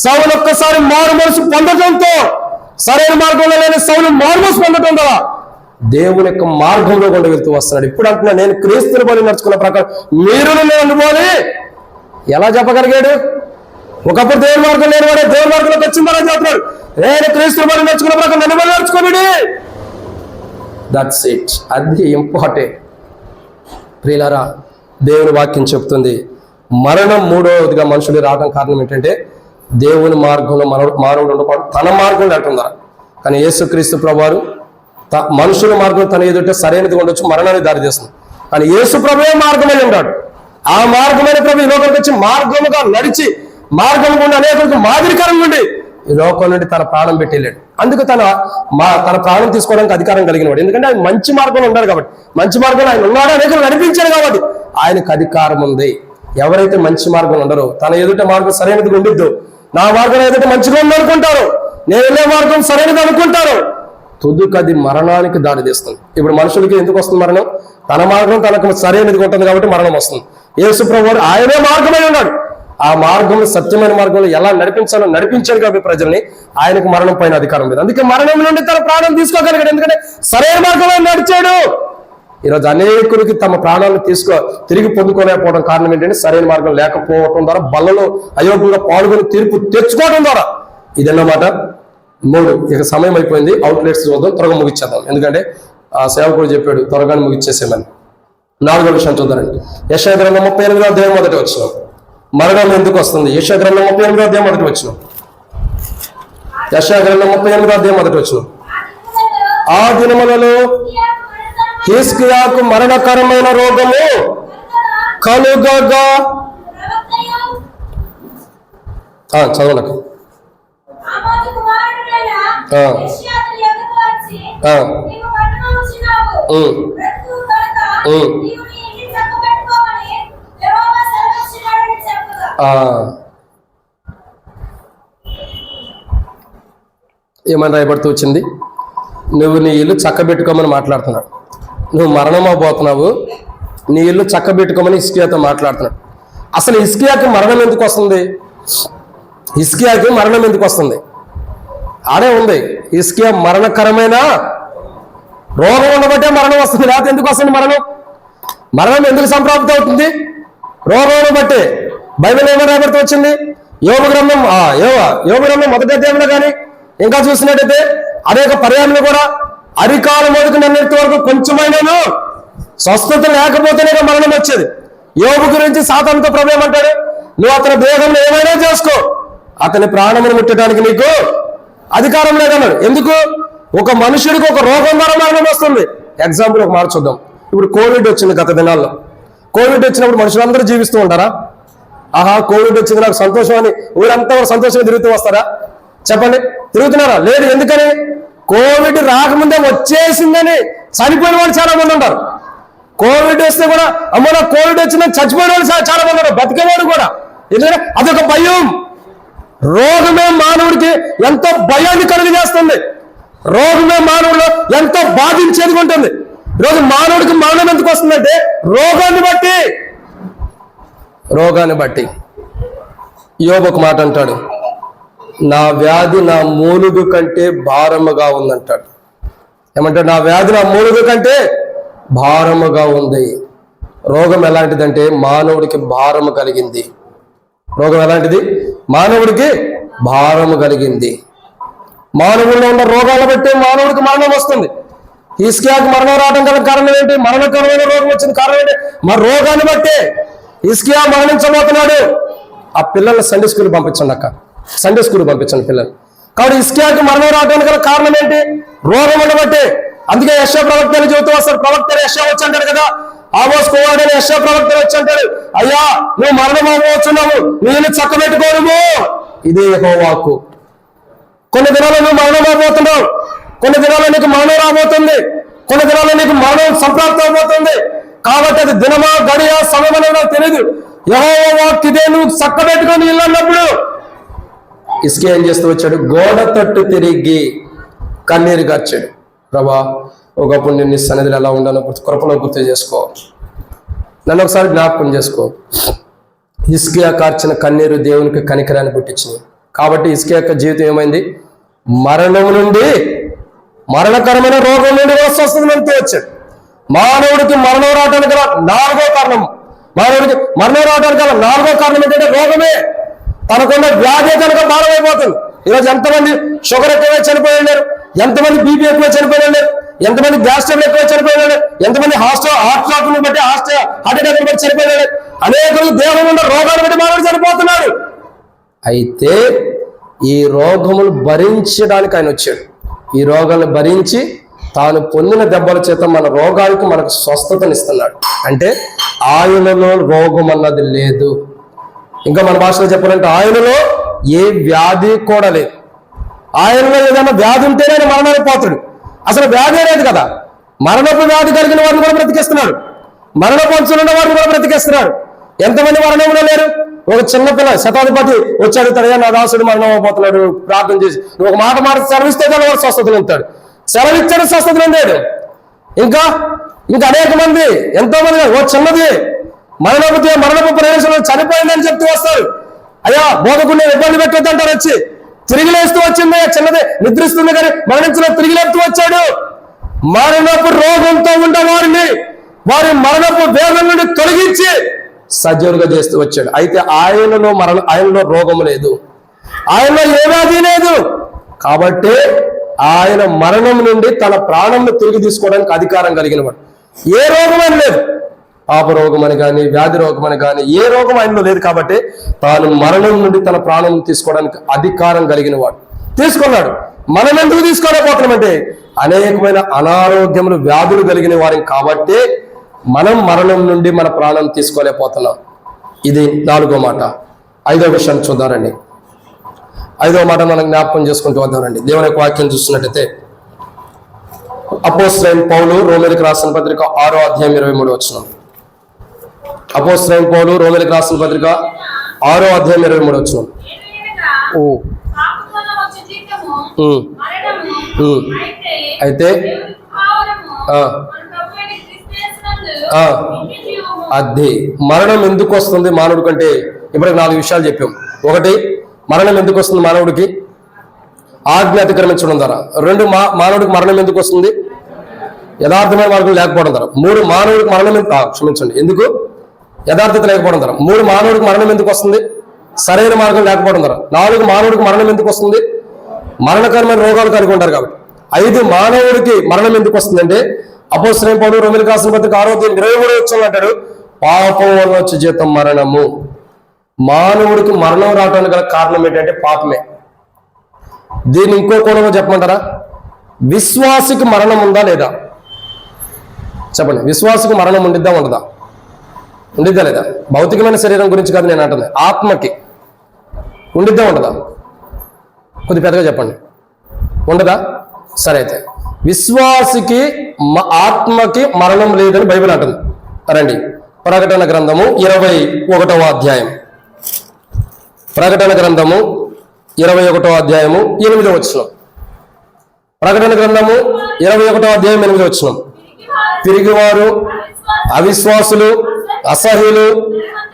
సౌలు ఒక్కసారి మారుమనసు పొందడంతో, సరైన మార్గంలో లేని సౌలు మారుమనసు పొందడం ద్వారా దేవుని యొక్క మార్గంలో కూడా వెళ్తూ వస్తున్నాడు. ఇప్పుడు అంటున్నా, నేను క్రీస్తుని బలి నడుచుకున్న ప్రకారం మీరు నన్ను పోలి ఎలా చెప్పగలిగాడు? ఒకప్పుడు దేవుని మార్గం లేని వాడే దేవుని మార్గంలోకి వచ్చిందని చెప్తున్నాడు. నేను క్రీస్తుని బలి నడుచుకున్న ప్రకారం నన్ను బలి నడుచుకోండి. That's it. అది ఇంపార్టెంట్. ప్రియులారా, దేవుని వాక్యం చెప్తుంది, మరణం మూడవదిగా మనుషులు రావడం కారణం ఏంటంటే దేవుని మార్గంలో మానవుడు ఉండకూడదు, తన మార్గంలో అంటున్నారు. కానీ యేసుక్రీస్తు ప్రభువారు మనుషుల మార్గం తన ఎదుట సరైనది ఉండొచ్చు, మరణాన్ని దారి చేస్తుంది. కానీ యేసు ప్రభువే మార్గమై ఉన్నాడు. ఆ మార్గమైన ప్రభు ఈ లోకానికి వచ్చి మార్గముగా నడిచి మార్గం గుండా అనేకులకు మాదిరికరంగా ఉండి ఈ లోకం నుండి తన ప్రాణం పెట్టి వెళ్ళాడు. అందుకు తన ప్రాణం తీసుకోవడానికి అధికారం కలిగిన వాడు. ఎందుకంటే ఆయన మంచి మార్గంలో ఉన్నాడు కాబట్టి, మంచి మార్గంలో ఆయన ఉన్నాడు, అనేకులు నడిపించాడు కాబట్టి ఆయనకు అధికారం ఉంది. ఎవరైతే మంచి మార్గం ఉండరో, తన ఎదుట మార్గం సరైనది ఉండిద్దు, నా మార్గం ఎదుట మంచిగా ఉందనుకుంటారు, నేను వెళ్ళే మార్గం సరైనది అనుకుంటారు, తుదుకది మరణానికి దారి తీస్తుంది. ఇప్పుడు మనుషులకి ఎందుకు వస్తుంది మరణం? తన మార్గం తనకు సరైనది ఉంటుంది కాబట్టి మరణం వస్తుంది. యేసు ప్రభువు ఆయనే మార్గమై ఉన్నాడు. ఆ మార్గంలో సత్యమైన మార్గంలో ఎలా నడిపించాలో నడిపించాడు కాబట్టి ప్రజల్ని, ఆయనకు మరణం పైన అధికారం లేదు. అందుకే మరణం నుండి తన ప్రాణం తీసుకోగలిగాడు, ఎందుకంటే సరైన మార్గంలో నడిచాడు. ఈరోజు అనేకులకి తమ ప్రాణాలను తిరిగి పొందుకోలేకపోవడం కారణం ఏంటంటే సరైన మార్గం లేకపోవడం ద్వారా, బల్లలో అయోగ్యంగా పాల్గొని తీర్పు తెచ్చుకోవడం ద్వారా. ఇదన్నమాట. 3. ఇక సమయం అయిపోయింది, అవుట్లెట్స్ చూద్దాం, త్వరగా ముగిచ్చేద్దాం. ఎందుకంటే ఆ సేవకుడు చెప్పాడు త్వరగానే ముగిచ్చేసేమని. 4వ విషయం చూద్దానండి. యెషయా గ్రంథం 38వ అధ్యాయం 1వ వచనం. మరణం ఎందుకు వస్తుంది? యెషయా గ్రంథం 38వ అధ్యాయం 1వ వచనం. యెషయా గ్రంథం 38వ అధ్యాయం 1వ వచనం. ఆ దినములలో హిజ్కియాకు మరణకరమైన రోగము కలుగగా, చదవనకు ఏమని రాయబడుతూ వచ్చింది? నువ్వు నీ ఇల్లు చక్కబెట్టుకోమని మాట్లాడుతున్నాడు. నువ్వు మరణమవబోతున్నావు, నీ ఇల్లు చక్కబెట్టుకోమని హిజ్కియాతో మాట్లాడుతున్నాడు. అసలు హిజ్కియాకి మరణం ఎందుకు వస్తుంది? హిజ్కియాకి మరణం ఎందుకు వస్తుంది? ఆడే ఉంది, హిజ్కియా మరణకరమైన రోగం ఉండబట్టే మరణం వస్తుంది. లేకపోతే ఎందుకు వస్తుంది మరణం? మరణం ఎందుకు సంప్రాప్తి అవుతుంది? రోగం బట్టే. బైబిల్ ఏమని రాబడుతూ వచ్చింది? యోబు గ్రంథం మొదటి అధ్యాయంలో కానీ ఇంకా చూసినట్టయితే అనేక పర్యాయంలో కూడా అరికాలం మొదటి నిన్నటి వరకు కొంచెమైనాను స్వస్థత లేకపోతేనే మరణం వచ్చేది. యోబు గురించి సాతానుతో ప్రభు ఏమంటాడు? నువ్వు అతని దేహంలో ఏమైనా చేసుకో, అతని ప్రాణమును ముట్టడానికి నీకు అధికారం లేదన్నాడు. ఎందుకు? ఒక మనుషుడికి ఒక రోగం ద్వారా మరణం వస్తుంది. ఎగ్జాంపుల్ ఒక మాట చూద్దాం. ఇప్పుడు కోవిడ్ వచ్చింది గత దినాల్లో. కోవిడ్ వచ్చినప్పుడు మనుషులందరూ జీవిస్తూ ఉంటారా? కోవిడ్ వచ్చింది నాకు సంతోషం అని ఊరంతా సంతోషంగా తిరుగుతూ వస్తారా? చెప్పండి, తిరుగుతున్నారా? లేదు. ఎందుకని? కోవిడ్ రాకముందే వచ్చేసిందని చనిపోయిన వాళ్ళు చాలా మంది ఉంటారు. కోవిడ్ వస్తే కూడా అమ్మో నాకు కోవిడ్ వచ్చిందని చచ్చిపోయిన వాళ్ళు చాలా మంది ఉన్నారు, బతికేవాడు కూడా. ఎందుకంటే అదొక భయం. రోగమే మానవుడికి ఎంతో భయాన్ని కలుగజేస్తుంది. రోగమే మానవుడు ఎంతో బాధించేది ఉంటుంది. ఈరోజు మానవుడికి మరణం ఎందుకు వస్తుందంటే రోగాన్ని బట్టి. యోబు ఒక మాట అంటాడు, నా వ్యాధి నా మూలుగు కంటే భారముగా ఉందంటాడు. ఏమంటాడు? నా వ్యాధి నా మూలుగు కంటే భారముగా ఉంది. రోగం ఎలాంటిదంటే మానవుడికి భారము కలిగింది. రోగం ఎలాంటిది? మానవుడికి భారము కలిగింది. మానవుల్లో ఉన్న రోగాల బట్టి మానవుడికి మరణం వస్తుంది. హిజ్కియాకు మరణం రావడం గల కారణం ఏంటి? మరణకరమైన రోగం వచ్చిన కారణం ఏంటి? మరి రోగాన్ని బట్టే హిజ్కియా మరణించబోతున్నాడు. ఆ పిల్లల్ని సండే స్కూల్ పంపించండి అక్క, సండే స్కూల్ పంపించండి పిల్లలు. కాబట్టి హిజ్కియాకు మరణం రావడానికి గల కారణం ఏంటి? రోగం ఉండబట్టే. అందుకే యెషయా ప్రవక్తలు చెబుతూ వస్తారు. ప్రవక్త యెషయా వచ్చి అంటాడు కదా, ఆమోస్ కుమారుడైన యెషయా ప్రవక్త వచ్చి అంటాడు, అయ్యా నువ్వు మరణం అవ్వచ్చున్నావు, నేను చక్కబెట్టుకోను. ఇదే యెహోవా వాక్కు. కొన్ని దినాల్లో నువ్వు మరణం అవబోతున్నావు, కొన్ని దినాల్లో నీకు మరణం రాబోతుంది, కొన్ని దినాల్లో నీకు మరణం సంప్రాప్తం అవబోతుంది. కాబట్టి అది దినమా గడియా సమయం అనేది నాకు తెలియదు. యెహోవా వాక్కు ఇదే, నువ్వు చక్కబెట్టుకొని ఇల్లు అన్నప్పుడు హిజ్కియా ఏం చేస్తూ వచ్చాడు? గోడ తట్టు తిరిగి కన్నీరు గార్చాడు. ప్రభా, ఒకప్పుడు నేను నీ సన్నిధిలో ఎలా ఉండాలో కృపలో గుర్తు చేసుకో, నన్ను ఒకసారి జ్ఞాపకం చేసుకో. హిజ్కియా కార్చిన కన్నీరు దేవునికి కనికరాన్ని పుట్టించింది. కాబట్టి హిజ్కియా యొక్క జీవితం ఏమైంది? మరణం నుండి, మరణకరమైన రోగం నుండి స్వస్థత నుండి వచ్చాడు. మానవుడికి మరణం రావడానికి గల నాలుగో కారణం, మానవుడికి మరణం రావడానికి గల నాలుగో కారణం ఏంటంటే రోగమే. తనకున్న వ్యాధి కనుక భారమైపోతుంది. ఈరోజు ఎంతమంది షుగర్ ఎక్కువై చనిపోయారు, ఎంతమంది బీపీ ఎక్కువ చనిపోయారు, ఎంతమంది గ్యాస్ ట్రబుల్ ఎక్కువ చనిపోయారు, ఎంతమంది హార్ట్ స్ట్రోక్ బట్టి హార్ట్ అటాక్ బట్టి చనిపోయారు. అనేకులు దేహం ఉన్న రోగాలు బట్టి మానవుడు చనిపోతున్నాడు. అయితే ఈ రోగములు భరించడానికి ఆయన వచ్చాడు. ఈ రోగాలను భరించి తాను పొందిన దెబ్బల చేత మన రోగానికి మనకు స్వస్థతనిస్తున్నాడు. అంటే ఆయనలో రోగం అన్నది లేదు. ఇంకా మన భాషలో చెప్పాలంటే ఆయనలో ఏ వ్యాధి కూడా లేదు. ఆయనలో ఏదైనా వ్యాధి ఉంటేనే ఆయన మరణానికి పోతాడు. అసలు వ్యాధి లేదు కదా. మరణపు వ్యాధి కలిగిన వారిని కూడా బ్రతికిస్తున్నాడు, మరణపు అంచులున్న వారిని కూడా బ్రతికిస్తున్నాడు. ఎంతమంది మరణంలో లేరు? ఒక చిన్నపిల్ల శతాధిపతి వచ్చాడు, తనగా నా దాసుడు మరణం అయిపోతున్నాడు, ప్రార్థన చేసి ఒక మాట సెలవిస్తే కానీ వాడు స్వస్థతలు ఉంటాడు. సెలవిచ్చాడు, స్వస్థతలు ఉండాడు. ఇంకా అనేక మంది, ఎంతో మంది ఓ చిన్నది మరణపు ప్రవేశంలో చనిపోయిందని చెప్తూ వస్తారు. అయ్యా బోధకుడిని ఇబ్బంది పెట్టొద్దు అంటారు. వచ్చి తిరిగి లేస్తూ వచ్చింది, చిన్నది నిద్రిస్తుంది కానీ మరణించిన తిరిగి లేపుతూ వచ్చాడు. మరణపు రోగంతో ఉన్న వారి మరణపు వేదన నుండి తొలగించి సజీవులుగా చేస్తూ వచ్చాడు. అయితే ఆయనలో రోగం లేదు, ఆయనలో ఏ వ్యాధి లేదు. కాబట్టి ఆయన మరణం నుండి తన ప్రాణంను తిరిగి తీసుకోవడానికి అధికారం కలిగిన వాడు. ఏ రోగం అని లేదు, పాప రోగం అని కానీ వ్యాధి రోగం అని కానీ ఏ రోగం ఆయనలో లేదు. కాబట్టి తాను మరణం నుండి తన ప్రాణం తీసుకోవడానికి అధికారం కలిగిన వాడు. తీసుకున్నాడు. మనం ఎందుకు తీసుకోలేకపోతున్నామంటే అనేకమైన అనారోగ్యములు వ్యాధులు కలిగిన వారి కాబట్టి మనం మరణం నుండి మన ప్రాణం తీసుకోలేకపోతున్నాం. ఇది నాలుగో మాట. ఐదో విషయాన్ని చూద్దారండి. ఐదో మాట మనం జ్ఞాపకం చేసుకుంటూ వద్దామండి. దేవుని యొక్క వాక్యం చూస్తున్నట్టయితే అపోస్తలుడైన పౌలు రోమీయులకు రాసిన పత్రిక 6వ అధ్యాయం 23వ వచనం. అపోస్తలుడైన పౌలు రోమీయులకు రాసిన పత్రిక 6వ అధ్యాయం 23వ వచనం. అయితే అది మరణం ఎందుకు వస్తుంది మానవుడి కంటే? ఇప్పుడు 4 విషయాలు చెప్పాం. 1, మరణం ఎందుకు వస్తుంది మానవుడికి? ఆజ్ఞ అతిక్రమించడం ద్వారా. 2, మానవుడికి మరణం ఎందుకు వస్తుంది? యథార్థమైన మార్గం లేకపోవడం ద్వారా. 3, మానవుడికి మరణం ఎందుకు? యథార్థత లేకపోవడం ద్వారా. 3, మానవుడికి మరణం ఎందుకు వస్తుంది? సరైన మార్గం లేకపోవడం ద్వారా. 4, మానవుడికి మరణం ఎందుకు వస్తుంది? మరణకరమైన రోగాలు కలిగి ఉంటారు కాబట్టి. 5, మానవుడికి మరణం ఎందుకు వస్తుందంటే అపోస్తలుడైన పౌలు రోమీయులకు రాసిన పత్రిక 6వ అధ్యాయం 23వ వచనం అంటాడు, పాపం వల్ల వచ్చే జీతం మరణము. మానవుడికి మరణం రావడానికి గల కారణం ఏంటంటే పాపమే. దీన్ని ఇంకో కోణంలో చెప్పమంటారా? విశ్వాసికి మరణం ఉందా లేదా? చెప్పండి. విశ్వాసికి మరణం ఉండిద్దా ఉండదా? ఉండిద్దా లేదా? భౌతికమైన శరీరం గురించి కాదు నేను అంటుంది, ఆత్మకి ఉండిద్దా ఉండదా? కొద్ది పెద్దగా చెప్పండి. ఉండదా? సరే అయితే విశ్వాసికి ఆత్మకి మరణం లేదని బైబిల్ అంటుంది. రండి ప్రకటన గ్రంథము 21వ అధ్యాయం. ప్రకటన గ్రంథము 21వ అధ్యాయము 8వ వచనం. ప్రకటన గ్రంథము 21వ అధ్యాయం 8వ వచనం. తిరిగివారు, అవిశ్వాసులు, అసహ్యులు,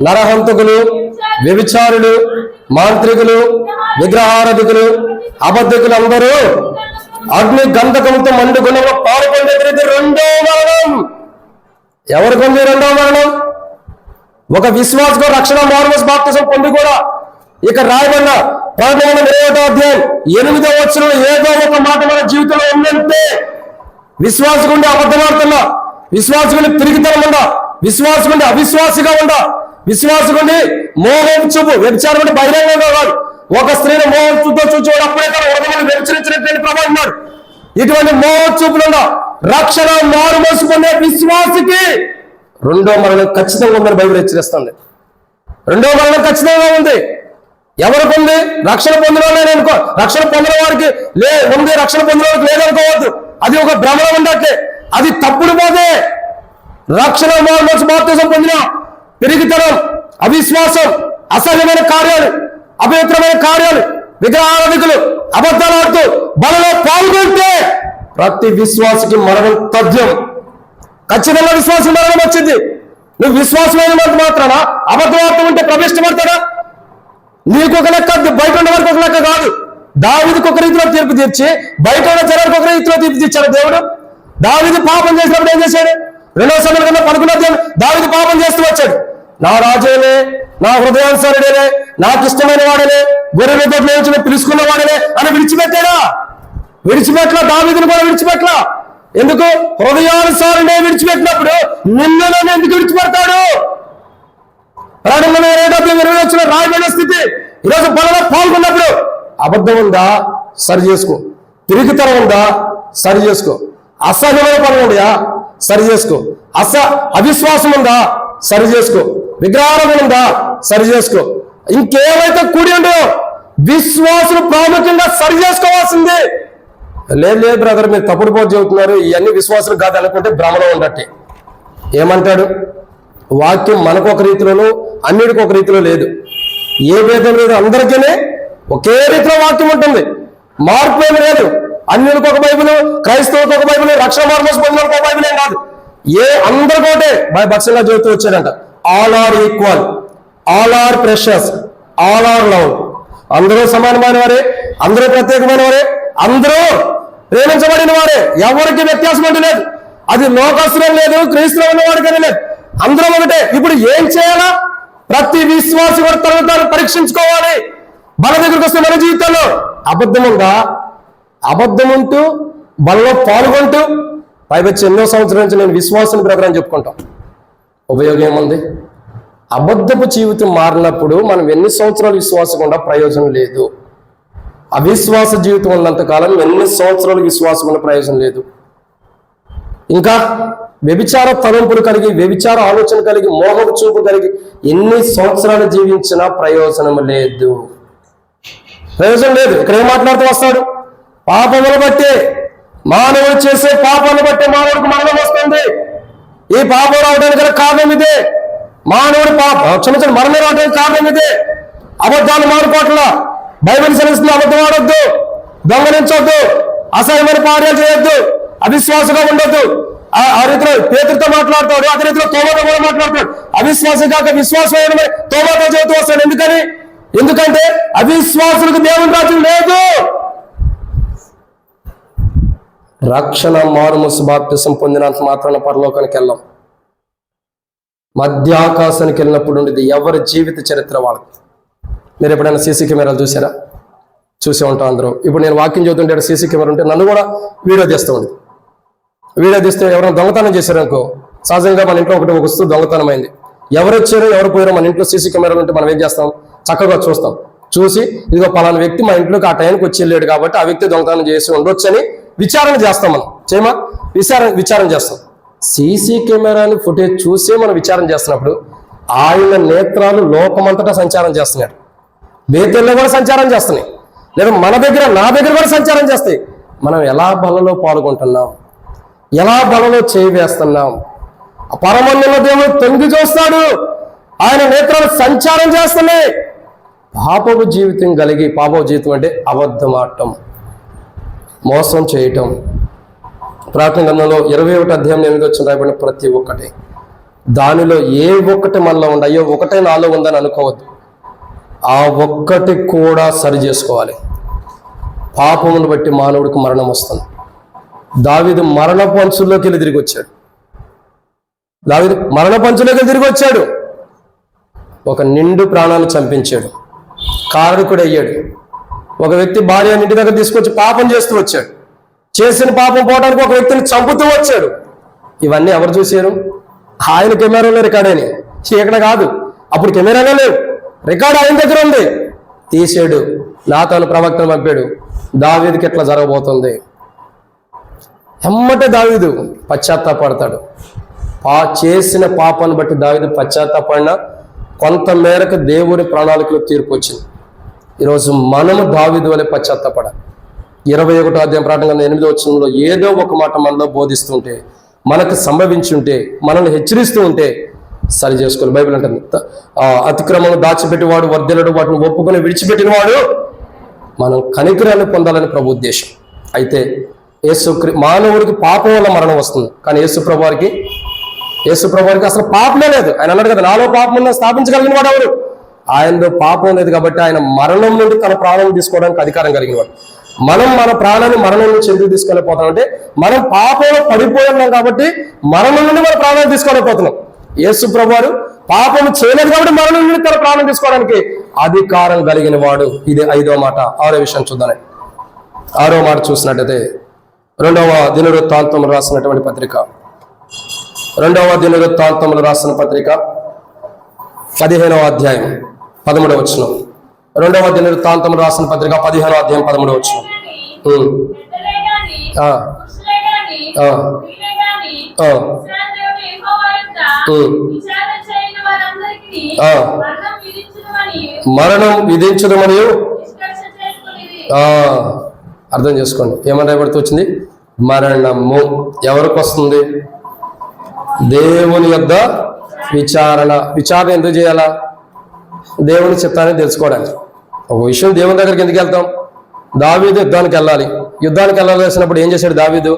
నరహంతకులు, వ్యభిచారులు, మాంత్రికులు, విగ్రహారాధికులు, అబద్ధికులు అందరూ అగ్ని గంధకంతో మండుగుణంలో పాల్గొనేది రెండో మరణం. ఎవరికి ఉంది రెండో మరణం? ఒక విశ్వాసకు రక్షణ మారుమూస బాప్తిసం పొంది కూడా ఇక రాయబడిన ప్రకటన 21వ అధ్యాయం 8వ వచనం ఏదో ఒక మాట మన జీవితంలో ఉందంటే విశ్వాసకుండి అబద్ధమాడుతున్నా, విశ్వాసకుండి తిరిగితనం ఉందా, విశ్వాసకుండి అవిశ్వాసిగా ఉందా, విశ్వాసకుండి మోహం చూపు, వ్యభిచారం అంటే బహిరంగంగా కాదు, ఒక స్త్రీని మోహం చూపుతో చూచేవాడు అప్పుడే కానీ వరదలను వ్యభిచరించినటువంటి ప్రభావం ఉన్నాడు. ఇటువంటి మోహం చూపులున్న రక్షణ మారు మోసుకునే విశ్వాసికి రెండో మరణం ఖచ్చితంగా ఉందని బైబిల్ హెచ్చరిస్తుంది. రెండో మరణం ఖచ్చితంగా ఉంది. ఎవరికి ఉంది? రక్షణ పొందిన వాళ్ళని అనుకో. రక్షణ పొందిన వారికి ఉంది, రక్షణ పొందిన వారికి లేదనుకోవద్దు. అది ఒక భ్రమణ ఉండట్లే, అది తప్పుడు పోతే. రక్షణ మారు బాప్తిసం పొందిన పెరిగితనం, అవిశ్వాసం, అసహ్యమైన కార్యాలు, అపవిత్రమైన కార్యాలు, విగ్రహారాధికులు, అబద్ధాలు ఆడుతూ బలలో పాల్గొంటే ప్రతి విశ్వాసకి మరణం తథ్యం. ఖచ్చితంగా విశ్వాసం మరణం వచ్చింది. నువ్వు విశ్వాసమైన మాత్రాన అబద్ధవార్త ఉంటే ప్రవేశపడతాడా? నీకు ఒక లెక్క, బయట ఉన్న వారికి ఒక లెక్క కాదు. దావీదుకు ఒక రీతిలో తీర్పు తీర్చి బయట ఉన్న జనానికి ఒక రీతిలో తీర్పు తీర్చాడు దేవుడు. దావీదు పాపం చేసినప్పుడు ఏం చేశాడు? 2వ సమయంలో 11వ దావీదు పాపం చేస్తూ వచ్చాడు. నా రాజేనే, నా హృదయానుసారుడేనే, నాకు ఇష్టమైన వాడనే, గొర్రెల దొడ్ల నుంచి పిలుచుకున్న వాడనే అని విడిచిపెట్టాడా? విడిచిపెట్ల. దావీదును కూడా విడిచిపెట్ల. ఎందుకు? హృదయానుసారుడే విడిచిపెట్టినప్పుడు నిన్ను ఎందుకు విడిచిపెడతాడు? ప్రారంభంలో 20 వచ్చిన రాయబడిన స్థితి. ఈరోజు బలలో పాల్గొన్నప్పుడు అబద్ధం ఉందా? సరి చేసుకో. తిరిగితనం ఉందా? సరి చేసుకో. అసహ్యమైన పనులు ఉన్నాయా? సరి చేసుకో. అవిశ్వాసం ఉందా? సరి చేసుకో. విగ్రహారాధన ఉందా? సరి చేసుకో. ఇంకేమైతే కూడి ఉండో విశ్వాసులు ప్రాముఖ్యంగా సరి చేసుకోవాల్సిందే. లేదు బ్రదర్, మీరు తప్పుడు పోటు చెబుతున్నారు, ఇవన్నీ విశ్వాసులు కాదు అనుకుంటే భ్రమలో ఉండట్టే. ఏమంటాడు? వాక్యం మనకు ఒక రీతిలోనూ అన్నిటికి ఒక రీతిలో లేదు. ఏ భేదం లేదు, అందరికీనే ఒకే రీతిలో వాక్యం ఉంటుంది. మార్పు ఏమి లేదు. అన్యులకు ఒక బైబిల్, క్రైస్తవులకు ఒక బైబిల్, రక్షణ మార్మోస్ పొందిన ఒక బైబిల్ ఏం కాదు. అందరికీ ఒకటే భక్ష్యంగా చెబుతూ వచ్చాడంట. All are equal, all are precious, all are love. అందరూ సమానమైన వారే, అందరూ ప్రత్యేకమైన వారే, అందరూ ప్రేమించబడిన వారే. ఎవరికి వ్యత్యాసం అంటూ లేదు. అది లోకస్తులం లేదు, క్రీస్తులో ఉన్న వాడికనే లేదు. అందరం ఒకటే. ఇప్పుడు ఏం చేయాలా? ప్రతి విశ్వాసి కూడా తను పరీక్షించుకోవాలి. బల దగ్గరికి వస్తే మన జీవితంలో అబద్ధం ఉందా? అబద్ధం ఉంటూ బలలో పాల్గొంటూ పైవచ్చి ఎన్నో సంవత్సరాల నుంచి నేను విశ్వాసం బ్రదర్ అని చెప్పుకుంటాం. ఉపయోగం ఏముంది? అబద్ధపు జీవితం మారినప్పుడు మనం ఎన్ని సంవత్సరాలు విశ్వాసం ఉండా ప్రయోజనం లేదు. అవిశ్వాస జీవితం ఉన్నంత కాలం ఎన్ని సంవత్సరాలు విశ్వాసం ఉన్న ప్రయోజనం లేదు. ఇంకా వ్యభిచార తలంపులు కలిగి, వ్యభిచార ఆలోచన కలిగి, మోహపు చూపు కలిగి ఎన్ని సంవత్సరాలు జీవించినా ప్రయోజనం లేదు. ప్రయోజనం లేదు. ఇక్కడ ఏం మాట్లాడుతూ వస్తాడు? పాపములు బట్టే, మానవుడు చేసే పాపాలను బట్టే మానవుడికి మరణం వస్తుంది. ఈ పాపం రావడానికి గల కారణం ఇదే. మానవుడి మరణం రావడానికి కారణం ఇదే. అబద్ధాలు మారుకోవట్ల. బైబిల్ సెలవుస్తుంది, అబద్ధం ఆడొద్దు, దొంగలించొద్దు, అసహ్యమైన కార్యాలు చేయొద్దు, అవిశ్వాసంగా ఉండొద్దు. ఆ రీతిలో పేతురుతో మాట్లాడతాడు, అదే రీతిలో తోమాతో కూడా మాట్లాడతాడు. అవిశ్వాసం కాక విశ్వాసం తోమాతో చెబుతూ వస్తాడు. ఎందుకంటే అవిశ్వాసులకు దేవుని రాజ్యం లేదు. రక్షణ మారుమూస బాప్తిసం పొందినంత మాత్రాన పరలోకానికి వెళ్ళాం. మధ్యాకాశానికి వెళ్ళినప్పుడు ఉండేది ఎవరి జీవిత చరిత్ర వాళ్ళకి. మీరు ఎప్పుడైనా సీసీ కెమెరాలు చూసారా? చూసే ఉంటాం అందరూ. ఇప్పుడు నేను వాక్యం చదువుతుంటే సీసీ కెమెరా ఉంటే నన్ను కూడా వీడియో తీస్తూ ఉంది. వీడియో తీస్తే ఎవరైనా దొంగతనం చేశారనుకో, సహజంగా మన ఇంట్లో ఒక వస్తువు దొంగతనం అయింది. ఎవరు వచ్చారో ఎవరు పోయారో మన ఇంట్లో సీసీ కెమెరాలు ఉంటే మనం ఏం చేస్తాం? చక్కగా చూస్తాం. చూసి ఇదిగో పలానా వ్యక్తి మా ఇంట్లోకి ఆ టైంకి వచ్చి వెళ్ళాడు కాబట్టి ఆ వ్యక్తి దొంగతనం చేసి ఉండొచ్చని విచారణ చేస్తాం. మనం చేయమా? విచారణ చేస్తాం. సీసీ కెమెరాని ఫుటేజ్ చూసే మనం విచారణ చేస్తున్నప్పుడు ఆయన నేత్రాలు లోకమంతటా సంచారం చేస్తున్నాడు. బేతల్లో కూడా సంచారం చేస్తున్నాయి. లేదా నా దగ్గర కూడా సంచారం చేస్తాయి. మనం ఎలా బలలో పాల్గొంటున్నాం, ఎలా బలలో చేయి వేస్తున్నాం. పరమందున్న దేవుడు తొంగి చూస్తాడు, ఆయన నేత్రాలు సంచారం చేస్తున్నాయి. పాపపు జీవితం కలిగి, పాపపు జీవితం అంటే అబద్ధం ఆడటం, మోసం చేయటం. ప్రార్థన గ్రంథంలో 21 అధ్యాయం 8 వచ్చిన రాయబడిన ప్రతి ఒక్కటి, దానిలో ఏ ఒక్కటి మనలో ఉంది, అయ్యో ఒకటే నాలో ఉందని అనుకోవద్దు. ఆ ఒక్కటి కూడా సరి చేసుకోవాలి. పాపమును బట్టి మానవుడికి మరణం వస్తుంది. దావీదు మరణ పంచుల్లోకి వెళ్ళి తిరిగి వచ్చాడు. తిరిగి వచ్చాడు. ఒక నిండు ప్రాణాన్ని చంపించాడు, కారకుడు అయ్యాడు. ఒక వ్యక్తి భార్య ఇంటి దగ్గర తీసుకొచ్చి పాపం చేస్తూ వచ్చాడు. చేసిన పాపం పోవడానికి ఒక వ్యక్తిని చంపుతూ వచ్చాడు. ఇవన్నీ ఎవరు చూశారు? ఆయన కెమెరాలో రికార్డ్ అయినాయి, ఇక్కడ కాదు. అప్పుడు కెమెరాలో లేవు, రికార్డు ఆయన దగ్గర ఉంది. తీసాడు, నాతాను ప్రవక్తను పంపాడు, దావీదుకి ఎట్లా జరగబోతుంది. ఎమ్మటే దావీదు పశ్చాత్తాపడతాడు. చేసిన పాపాన్ని బట్టి దావీదు పశ్చాత్తాపడినా కొంత మేరకు దేవుని ప్రణాళికలో తీర్పు వచ్చింది. ఈరోజు మనము దావీదు వలె పశ్చాత్తాపడాలి. 21వ అధ్యాయం ప్రార్థన 8వ వచనంలో ఏదో ఒక మాట మనలో బోధిస్తుంటే, మనకు సంభవించి ఉంటే, మనల్ని హెచ్చరిస్తూ ఉంటే సరి చేసుకోవాలి. బైబిల్ అంటుంది, అతిక్రమను దాచిపెట్టేవాడు వర్ధిల్లడు, వాటిని ఒప్పుకొని విడిచిపెట్టిన వాడు. మనం కనికరాన్ని పొందాలని ప్రభు ఉద్దేశం. అయితే మానవుడికి పాపం వల్ల మరణం వస్తుంది, కానీ యేసు ప్రభువారికి అసలు పాపమే లేదు. ఆయన అన్నాడు కదా, నాలో పాపం ఉందని స్థాపించగలిగిన వాడు ఎవరు? ఆయనలో పాపం లేదు కాబట్టి ఆయన మరణం నుండి తన ప్రాణం తీసుకోవడానికి అధికారం కలిగిన వాడు. మనం మన ప్రాణాన్ని మరణం నుంచి ఎందుకు తీసుకోలేకపోతామంటే, మనం పాపంలో పడిపోతున్నాం కాబట్టి మరణం నుండి మన ప్రాణాన్ని తీసుకోలేకపోతున్నాం. యేసు ప్రభువారు పాపం చేయలేదు కాబట్టి మరణం నుండి తన ప్రాణం తీసుకోవడానికి అధికారం కలిగిన వాడు. ఇది 5వ మాట. 6వ విషయం చూద్దాం. 6వ మాట చూసినట్టయితే 2వ దినవృత్తాంతములు రాసినటువంటి పత్రిక, 2వ దినవృత్తాంతములు రాసిన పత్రిక 15వ అధ్యాయం 13వ వచనం. 2వ దినవృత్తాంతములు రాసిన పత్రిక 15వ అధ్యాయం 13వ వచనం. మరణం విధించదు మరియు అర్థం చేసుకోండి. ఏమని రాయబడుతూ వచ్చింది? మరణము ఎవరికి వస్తుంది? దేవుని యొద్ద విచారణ ఎందుకు చేయాలా? దేవుని చిత్తాన్ని తెలుసుకోవడానికి. ఒక విషయం దేవుని దగ్గరికి ఎందుకు వెళ్తాం? దావీదు యుద్ధానికి వెళ్ళాల్సినప్పుడు ఏం చేశాడు? దావీదు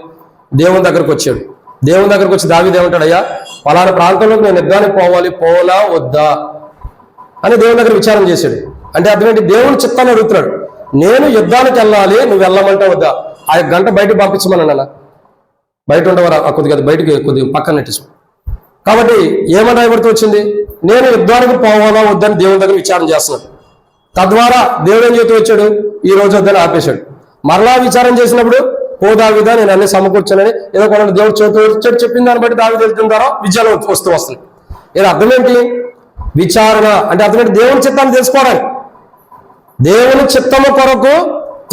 దేవుని దగ్గరకు వచ్చాడు. దేవుని దగ్గరకు వచ్చి దావీదు ఏమంటాడు? అయ్యా, పలానా ప్రాంతంలోకి నేను యుద్ధానికి పోవాలా వద్దా అని దేవుని దగ్గర విచారం చేశాడు. అంటే అర్థమేంటి? దేవుని చిత్తాన్ని అడుగుతున్నాడు. నేను యుద్ధానికి వెళ్ళాలి, నువ్వు వెళ్ళమంటే వద్దా? ఆ గంట బయటకు పంపించమన్నా, బయట ఉండవరా కొద్దిగా, బయటకి కొద్దిగా పక్కన నెట్టేసి. కాబట్టి ఏమని రాయబడుతూ వచ్చింది? నేను యుద్ధానికి పోవాలా వద్దని దేవుని దగ్గర విచారం చేస్తున్నాడు. తద్వారా దేవుడు ఏం చేస్తూ వచ్చాడు? ఈ రోజు వద్దని ఆపేశాడు. మరలా విచారం చేసినప్పుడు ఓ దావీదా, నేను అన్ని సమకూర్చానని ఏదో కొన్ని దేవుడు వచ్చాడు చెప్పిన దాన్ని బట్టి దావీదు వెళ్తున్న ద్వారా విజయాలు వస్తుంది. ఇది అర్థమేంటి? విచారణ అంటే అర్థమేంటి? దేవుని చిత్తాన్ని తెలుసుకోవడానికి, దేవుని చిత్తము కొరకు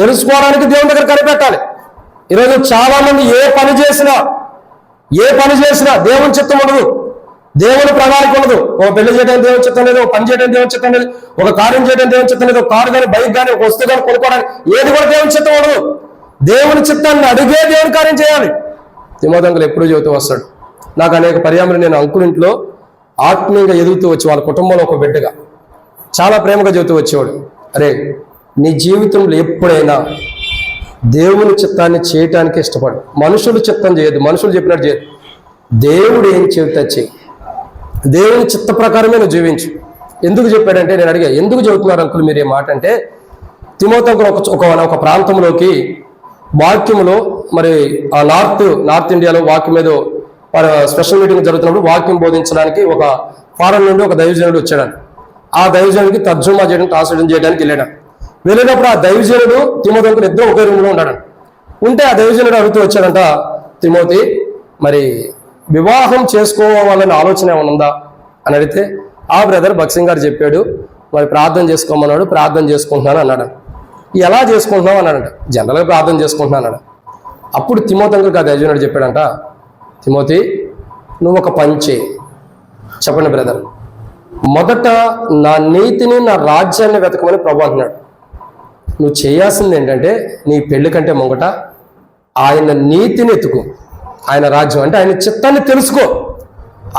తెలుసుకోవడానికి దేవుని దగ్గర కనిపెట్టాలి. ఈరోజు చాలా మంది ఏ పని చేసినా దేవుని చిత్తం ఉండదు, దేవుని ప్రణాళిక ఉండదు. ఒక పెళ్లి చేయడానికి దేవుని చిత్తం లేదు, ఒక పని చేయడానికి దేవుని చిత్తం లేదు, ఒక కార్యం చేయడానికి దేవుని చిత్తం లేదు, ఒక కారు కానీ, బైక్ కానీ, ఒక వస్తువు కానీ కొనుక్కోవడానికి ఏది కూడా దేవుని చిత్తం ఉండదు. దేవుని చిత్తాన్ని అడిగే దేవుని కార్యం చేయాలి. తిమోథెంకులు ఎప్పుడు చెబుతూ వస్తాడు, నాకు అనేక పర్యాములు నేను అంకులింట్లో ఆత్మీయంగా ఎదుగుతూ వచ్చి వాళ్ళ కుటుంబంలో ఒక బిడ్డగా చాలా ప్రేమగా చెబుతూ వచ్చేవాడు, అరే నీ జీవితంలో ఎప్పుడైనా దేవుని చిత్తాన్ని చేయటానికి ఇష్టపడు, మనుషులు చిత్తం చేయదు, మనుషులు చెప్పినట్టు చేయదు. దేవుడు ఏం చెబితే చెయ్యి, దేవుని చిత్త ప్రకారమే నువ్వు జీవించు. ఎందుకు చెప్పాడంటే, నేను అడిగా ఎందుకు చెబుతున్నారు అంకుల్ మీరు ఏ మాట అంటే, తిమోథెంకులు ఒక ప్రాంతంలోకి వాక్యములో, మరి ఆ నార్త్ ఇండియాలో వాక్యం మీద స్పెషల్ మీటింగ్ జరుగుతున్నప్పుడు వాక్యం బోధించడానికి ఒక ఫారెన్ నుండి ఒక దైవజనుడు వచ్చాడు. ఆ దైవజనుడికి తర్జుమా చేయడానికి, ట్రాన్స్లేషన్ చేయడానికి వెళ్ళినప్పుడు ఆ దైవజనుడు తిమోథెంకులు ఇద్దరు ఒకే రూమ్లో ఉన్నాడు. ఉంటే ఆ దైవజనుడు అడుగుతూ వచ్చాడంట, తిమోతి మరి వివాహం చేసుకోవాలనే ఆలోచన ఏమైనా ఉందా అని అడిగితే, ఆ బ్రదర్ భక్సింగ్ గారు చెప్పాడు, మరి ప్రార్థన చేసుకోమన్నాడు, ప్రార్థన చేసుకుంటున్నాను అన్నాడు. ఎలా చేసుకుంటున్నావు అన్నాడంట. జనరల్గా ప్రార్థన చేసుకుంటున్నాను అన్నాడు. అప్పుడు తిమోథెంకులకు ఆ దైవజనుడు చెప్పాడంట, తిమోతి నువ్వు ఒక పని చేయి. చెప్పండి బ్రదర్. మొదట నా నీతిని, నా రాజ్యాన్ని వెతకమని ప్రభు అంటున్నాడు. నువ్వు చేయాల్సింది ఏంటంటే నీ పెళ్లి కంటే ముంగట ఆయన నీతిని ఎత్తుకు, ఆయన రాజ్యం అంటే ఆయన చిత్తాన్ని తెలుసుకో.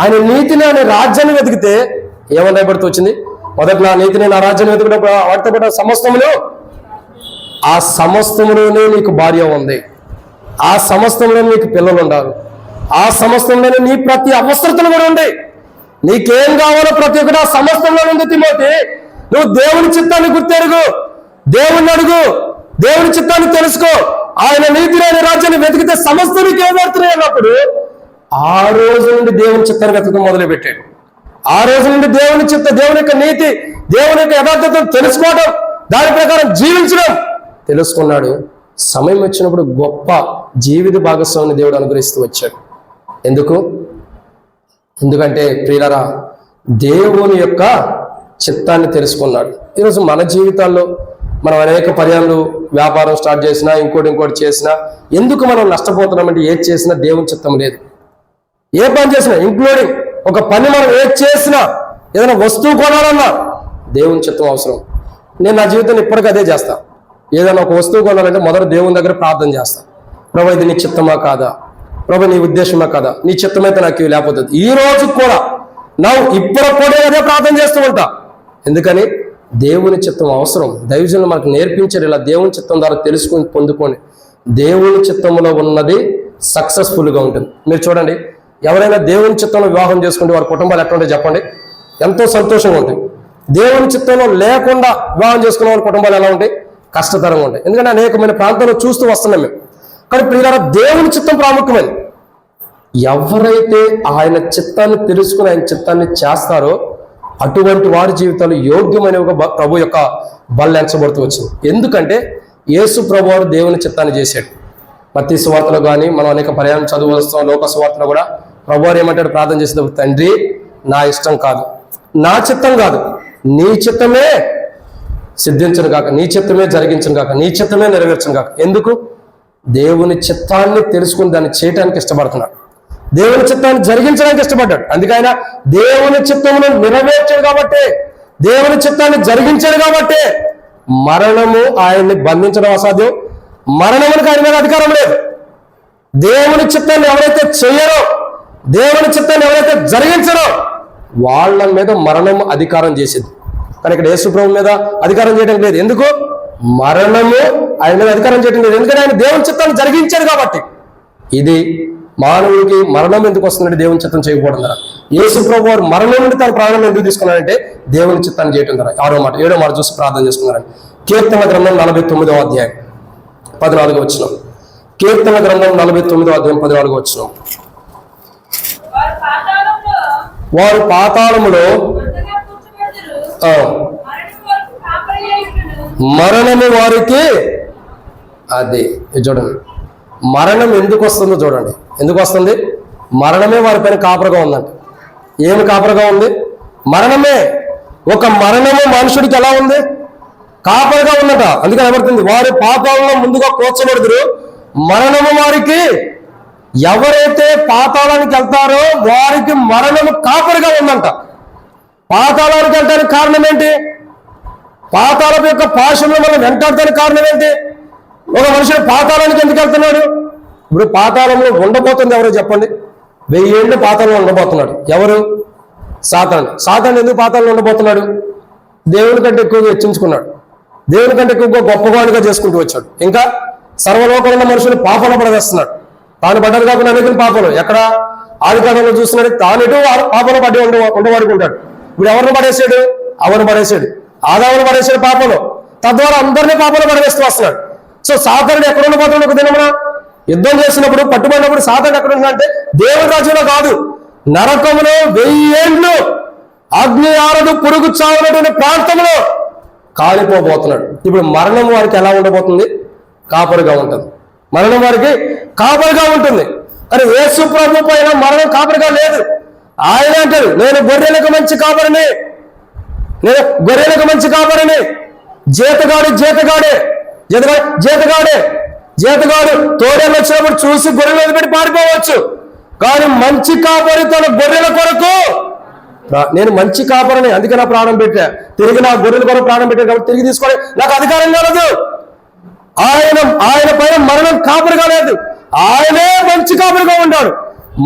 ఆయన నీతిని, ఆయన రాజ్యాన్ని వెతికితే ఏమని రాయబడుతూ వచ్చింది? మొదట నా నీతిని, నా రాజ్యాన్ని వెతుకున్నప్పుడు వాటితో పాటు సమస్తములు, ఆ సమస్తములోనే నీకు భార్య ఉంది, ఆ సమస్తంలో నీకు పిల్లలు ఉండాలి, ఆ సమస్తంలోనే నీ ప్రతి అవసరతలు కూడా ఉంది. నీకేం కావాలో ప్రతి ఒక్కటి ఆ సమస్తంలో ఉంది. తిమోతి, నువ్వు దేవుని చిత్తాన్ని గుర్తెరుగు, దేవుణ్ణి అడుగు, దేవుని చిత్తాన్ని తెలుసుకో. ఆయన నీతి లేని రాజ్యాన్ని వెతికితే సమస్త నీకు ఏమవుతున్నాయి అన్నప్పుడు ఆ రోజు నుండి దేవుని చిత్తాన్ని వెతకడం మొదలు పెట్టాడు. ఆ రోజు నుండి దేవుని యొక్క నీతి, దేవుని యొక్క యథార్థతను తెలుసుకోవడం, దాని ప్రకారం జీవించడం తెలుసుకున్నాడు. సమయం వచ్చినప్పుడు గొప్ప జీవిత భాగస్వామిని దేవుడు అనుగ్రహిస్తూ వచ్చాడు. ఎందుకంటే ప్రియులారా, దేవుని యొక్క చిత్తాన్ని తెలుసుకున్నాడు. ఈరోజు మన జీవితాల్లో మనం అనేక పర్యాలు వ్యాపారం స్టార్ట్ చేసినా, ఇంకోటి చేసినా ఎందుకు మనం నష్టపోతున్నామంటే ఏది చేసినా దేవుని చిత్తం లేదు. ఏ పని చేసినా, ఇంక్లూడింగ్ ఒక పని మనం ఏది చేసినా, ఏదైనా వస్తువు కొనాలన్నా దేవుని చిత్తం అవసరం. నేను నా జీవితాన్ని ఇప్పటికీ అదే చేస్తా. ఏదైనా ఒక వస్తువు కొనాలంటే మొదట దేవుని దగ్గర ప్రార్థన చేస్తా. ప్రభు, ఇది నీ చిత్తమా కాదా? ప్రభు, నీ ఉద్దేశమా కాదా? నీ చిత్తమైతే నాకు లేకపోతే ఈ రోజు కూడా ఇప్పుడు కూడా అదే ప్రార్థన చేస్తూ ఉంటా. ఎందుకని? దేవుని చిత్తం అవసరం. దైవజనులు మనకు నేర్పించారు, ఇలా దేవుని చిత్తం ద్వారా తెలుసుకొని పొందుకొని దేవుని చిత్తంలో ఉన్నది సక్సెస్ఫుల్గా ఉంటుంది. మీరు చూడండి, ఎవరైనా దేవుని చిత్తంలో వివాహం చేసుకుంటే వారి కుటుంబాలు ఎట్లా ఉంటాయి చెప్పండి? ఎంతో సంతోషంగా ఉంటాయి. దేవుని చిత్తంలో లేకుండా వివాహం చేసుకున్న వారి కుటుంబాలు ఎలా ఉంటాయి? కష్టతరంగా ఉంటాయి. ఎందుకంటే అనేకమైన ప్రాంతాల్లో చూస్తూ వస్తున్నాం మేము. కానీ ప్రియులారా, దేవుని చిత్తం ప్రాముఖ్యమైనది. ఎవరైతే ఆయన చిత్తాన్ని తెలుసుకుని ఆయన చిత్తాన్ని చేస్తారో అటువంటి వారి జీవితాలు యోగ్యమైన ప్రభు యొక్క బల్ల ఎంచబడుతూ వచ్చింది. ఎందుకంటే యేసు ప్రభు వారు దేవుని చిత్తాన్ని చేశాడు. మత్తయి సువార్తలో కానీ మనం అనేక పర్యాయం చదువు వస్తాం, లోక సువార్తలో కూడా ప్రభు వారు ఏమంటాడు? ప్రార్థన చేసేటప్పుడు, తండ్రి, నా ఇష్టం కాదు, నా చిత్తం కాదు, నీ చిత్తమే సిద్ధించను కాక, నీ చిత్తమే జరిగించను కాక, నీ చిత్తమే నెరవేర్చను కాక. ఎందుకు? దేవుని చిత్తాన్ని తెలుసుకుని దాన్ని చేయడానికి ఇష్టపడుతున్నాడు, దేవుని చిత్తాన్ని జరిగించడానికి ఇష్టపడ్డాడు. అందుకైనా దేవుని చిత్తమును నెరవేర్చాడు కాబట్టి, దేవుని చిత్తాన్ని జరిగించాడు కాబట్టి మరణము ఆయన్ని బంధించడం అసాధ్యం. మరణమునికి ఆయన మీద అధికారం లేదు. దేవుని చిత్తాన్ని ఎవరైతే చెయ్యరో, దేవుని చిత్తాన్ని ఎవరైతే జరిగించరో వాళ్ళ మీద మరణము అధికారం చేసింది. కానీ ఇక్కడ యేసు ప్రభు మీద అధికారం చేయడం లేదు. ఎందుకు? మరణము ఆయన మీద అధికారం చేయడం లేదు. ఎందుకంటే ఆయన దేవుని చిత్తాన్ని జరిగించాడు కాబట్టి. ఇది మానవుడికి మరణం ఎందుకు వస్తుందంటే దేవుని చిత్తం చేయకపోవడం ద్వారా. యేసు ప్రభు వారు మరణం నుండి తన ప్రాణం ఎందుకు తీసుకున్నారంటే దేవుని చిత్తాన్ని చేయడం ద్వారా. 7వ మాట చూసి ప్రార్థన చేసుకున్నారండి. కీర్తన గ్రంథం 49వ అధ్యాయం 14వ వచనం. కీర్తన గ్రంథం 49వ అధ్యాయం 14వ వచనం. వారు పాతాళములో మరణము వారికి, అది చూడండి, మరణం ఎందుకు వస్తుందో చూడండి. ఎందుకు వస్తుంది? మరణమే వారి పైన కాపరగా ఉందంట. ఏమి కాపరగా ఉంది? మరణమే. ఒక మరణము మనుషుడికి ఎలా ఉంది? కాపరగా ఉందట. అందుకని ఎవరుతుంది? వారి పాతాళంలో ముందుగా కూర్చోబెడుతురు, మరణము వారికి. ఎవరైతే పాతాళానికి వెళ్తారో వారికి మరణము కాపరిగా ఉందంట. పాతాళానికి వెళ్ళడానికి కారణం ఏంటి? పాతాళం యొక్క పాశంలో మనం వెంటాడటానికి కారణం ఏంటి? ఒక మనుషుడు పాతాళానికి ఎందుకు వెళ్తున్నాడు? ఇప్పుడు పాతాళంలో ఉండబోతుంది ఎవరో చెప్పండి? 1000 ఏళ్ళు పాతాళంలో ఉండబోతున్నాడు. ఎవరు? సాతాను. సాతాను ఎందుకు పాతాళంలో ఉండబోతున్నాడు? దేవుని కంటే ఎక్కువగా హెచ్చించుకున్నాడు, దేవుని కంటే ఎక్కువగా గొప్పవాడిగా చేసుకుంటూ వచ్చాడు. ఇంకా సర్వలోకంలో ఉన్న మనుషులు పాపంలో పడవేస్తున్నాడు. తాను పడ్డాడు కాకుండా అనేక పాపలు. ఎక్కడ? ఆదికాండంలో చూస్తున్నాడు, తాను ఎటు పాపంలో పడి ఉండవాడుకుంటాడు. ఇప్పుడు ఎవరిని పడేసాడు? అవను పడేసాడు, ఆదామును పడేసాడు పాపంలో. తద్వారా అందరినీ పాపంలో పడవేస్తూ వస్తున్నాడు. సో సాతానుడు ఎక్కడ ఉండబోతున్నాడు? ఒక దినమున యుద్ధం చేసినప్పుడు, పట్టుబడినప్పుడు సాతానుడు ఎక్కడ ఉన్నాడంటే దేవుని రాజ్యంలో కాదు, నరకములో 1000 ఏళ్ళు అగ్ని ఆరదు, పురుగు చావనటువంటి ప్రాంతంలో కాలిపోబోతున్నాడు. ఇప్పుడు మరణం వారికి ఎలా ఉండబోతుంది? కాపరిగా ఉంటుంది. మరణం వారికి కాపరిగా ఉంటుంది. కానీ యేసు ప్రభు పైన మరణం కాపరిగా లేదు. ఆయన అంటాడు, నేను గొర్రెలకు మంచి కాపరిని, నేను గొర్రెలకు మంచి కాపరిని. జీతగాడు తోడేళ్ళు వచ్చినప్పుడు చూసి గొర్రెలు పెట్టి పారిపోవచ్చు. కానీ మంచి కాపరి తన గొర్రెల కొరకు నేను మంచి కాపరిని, అందుకే నా ప్రాణం పెట్టా. తిరిగి నా గొర్రెలు కూడా ప్రాణం పెట్టాను కాబట్టి తిరిగి తీసుకోవడం నాకు అధికారం కాలేదు. ఆయన పైన మరణం కాపరిగా లేదు. ఆయనే మంచి కాపరిగా ఉన్నాడు.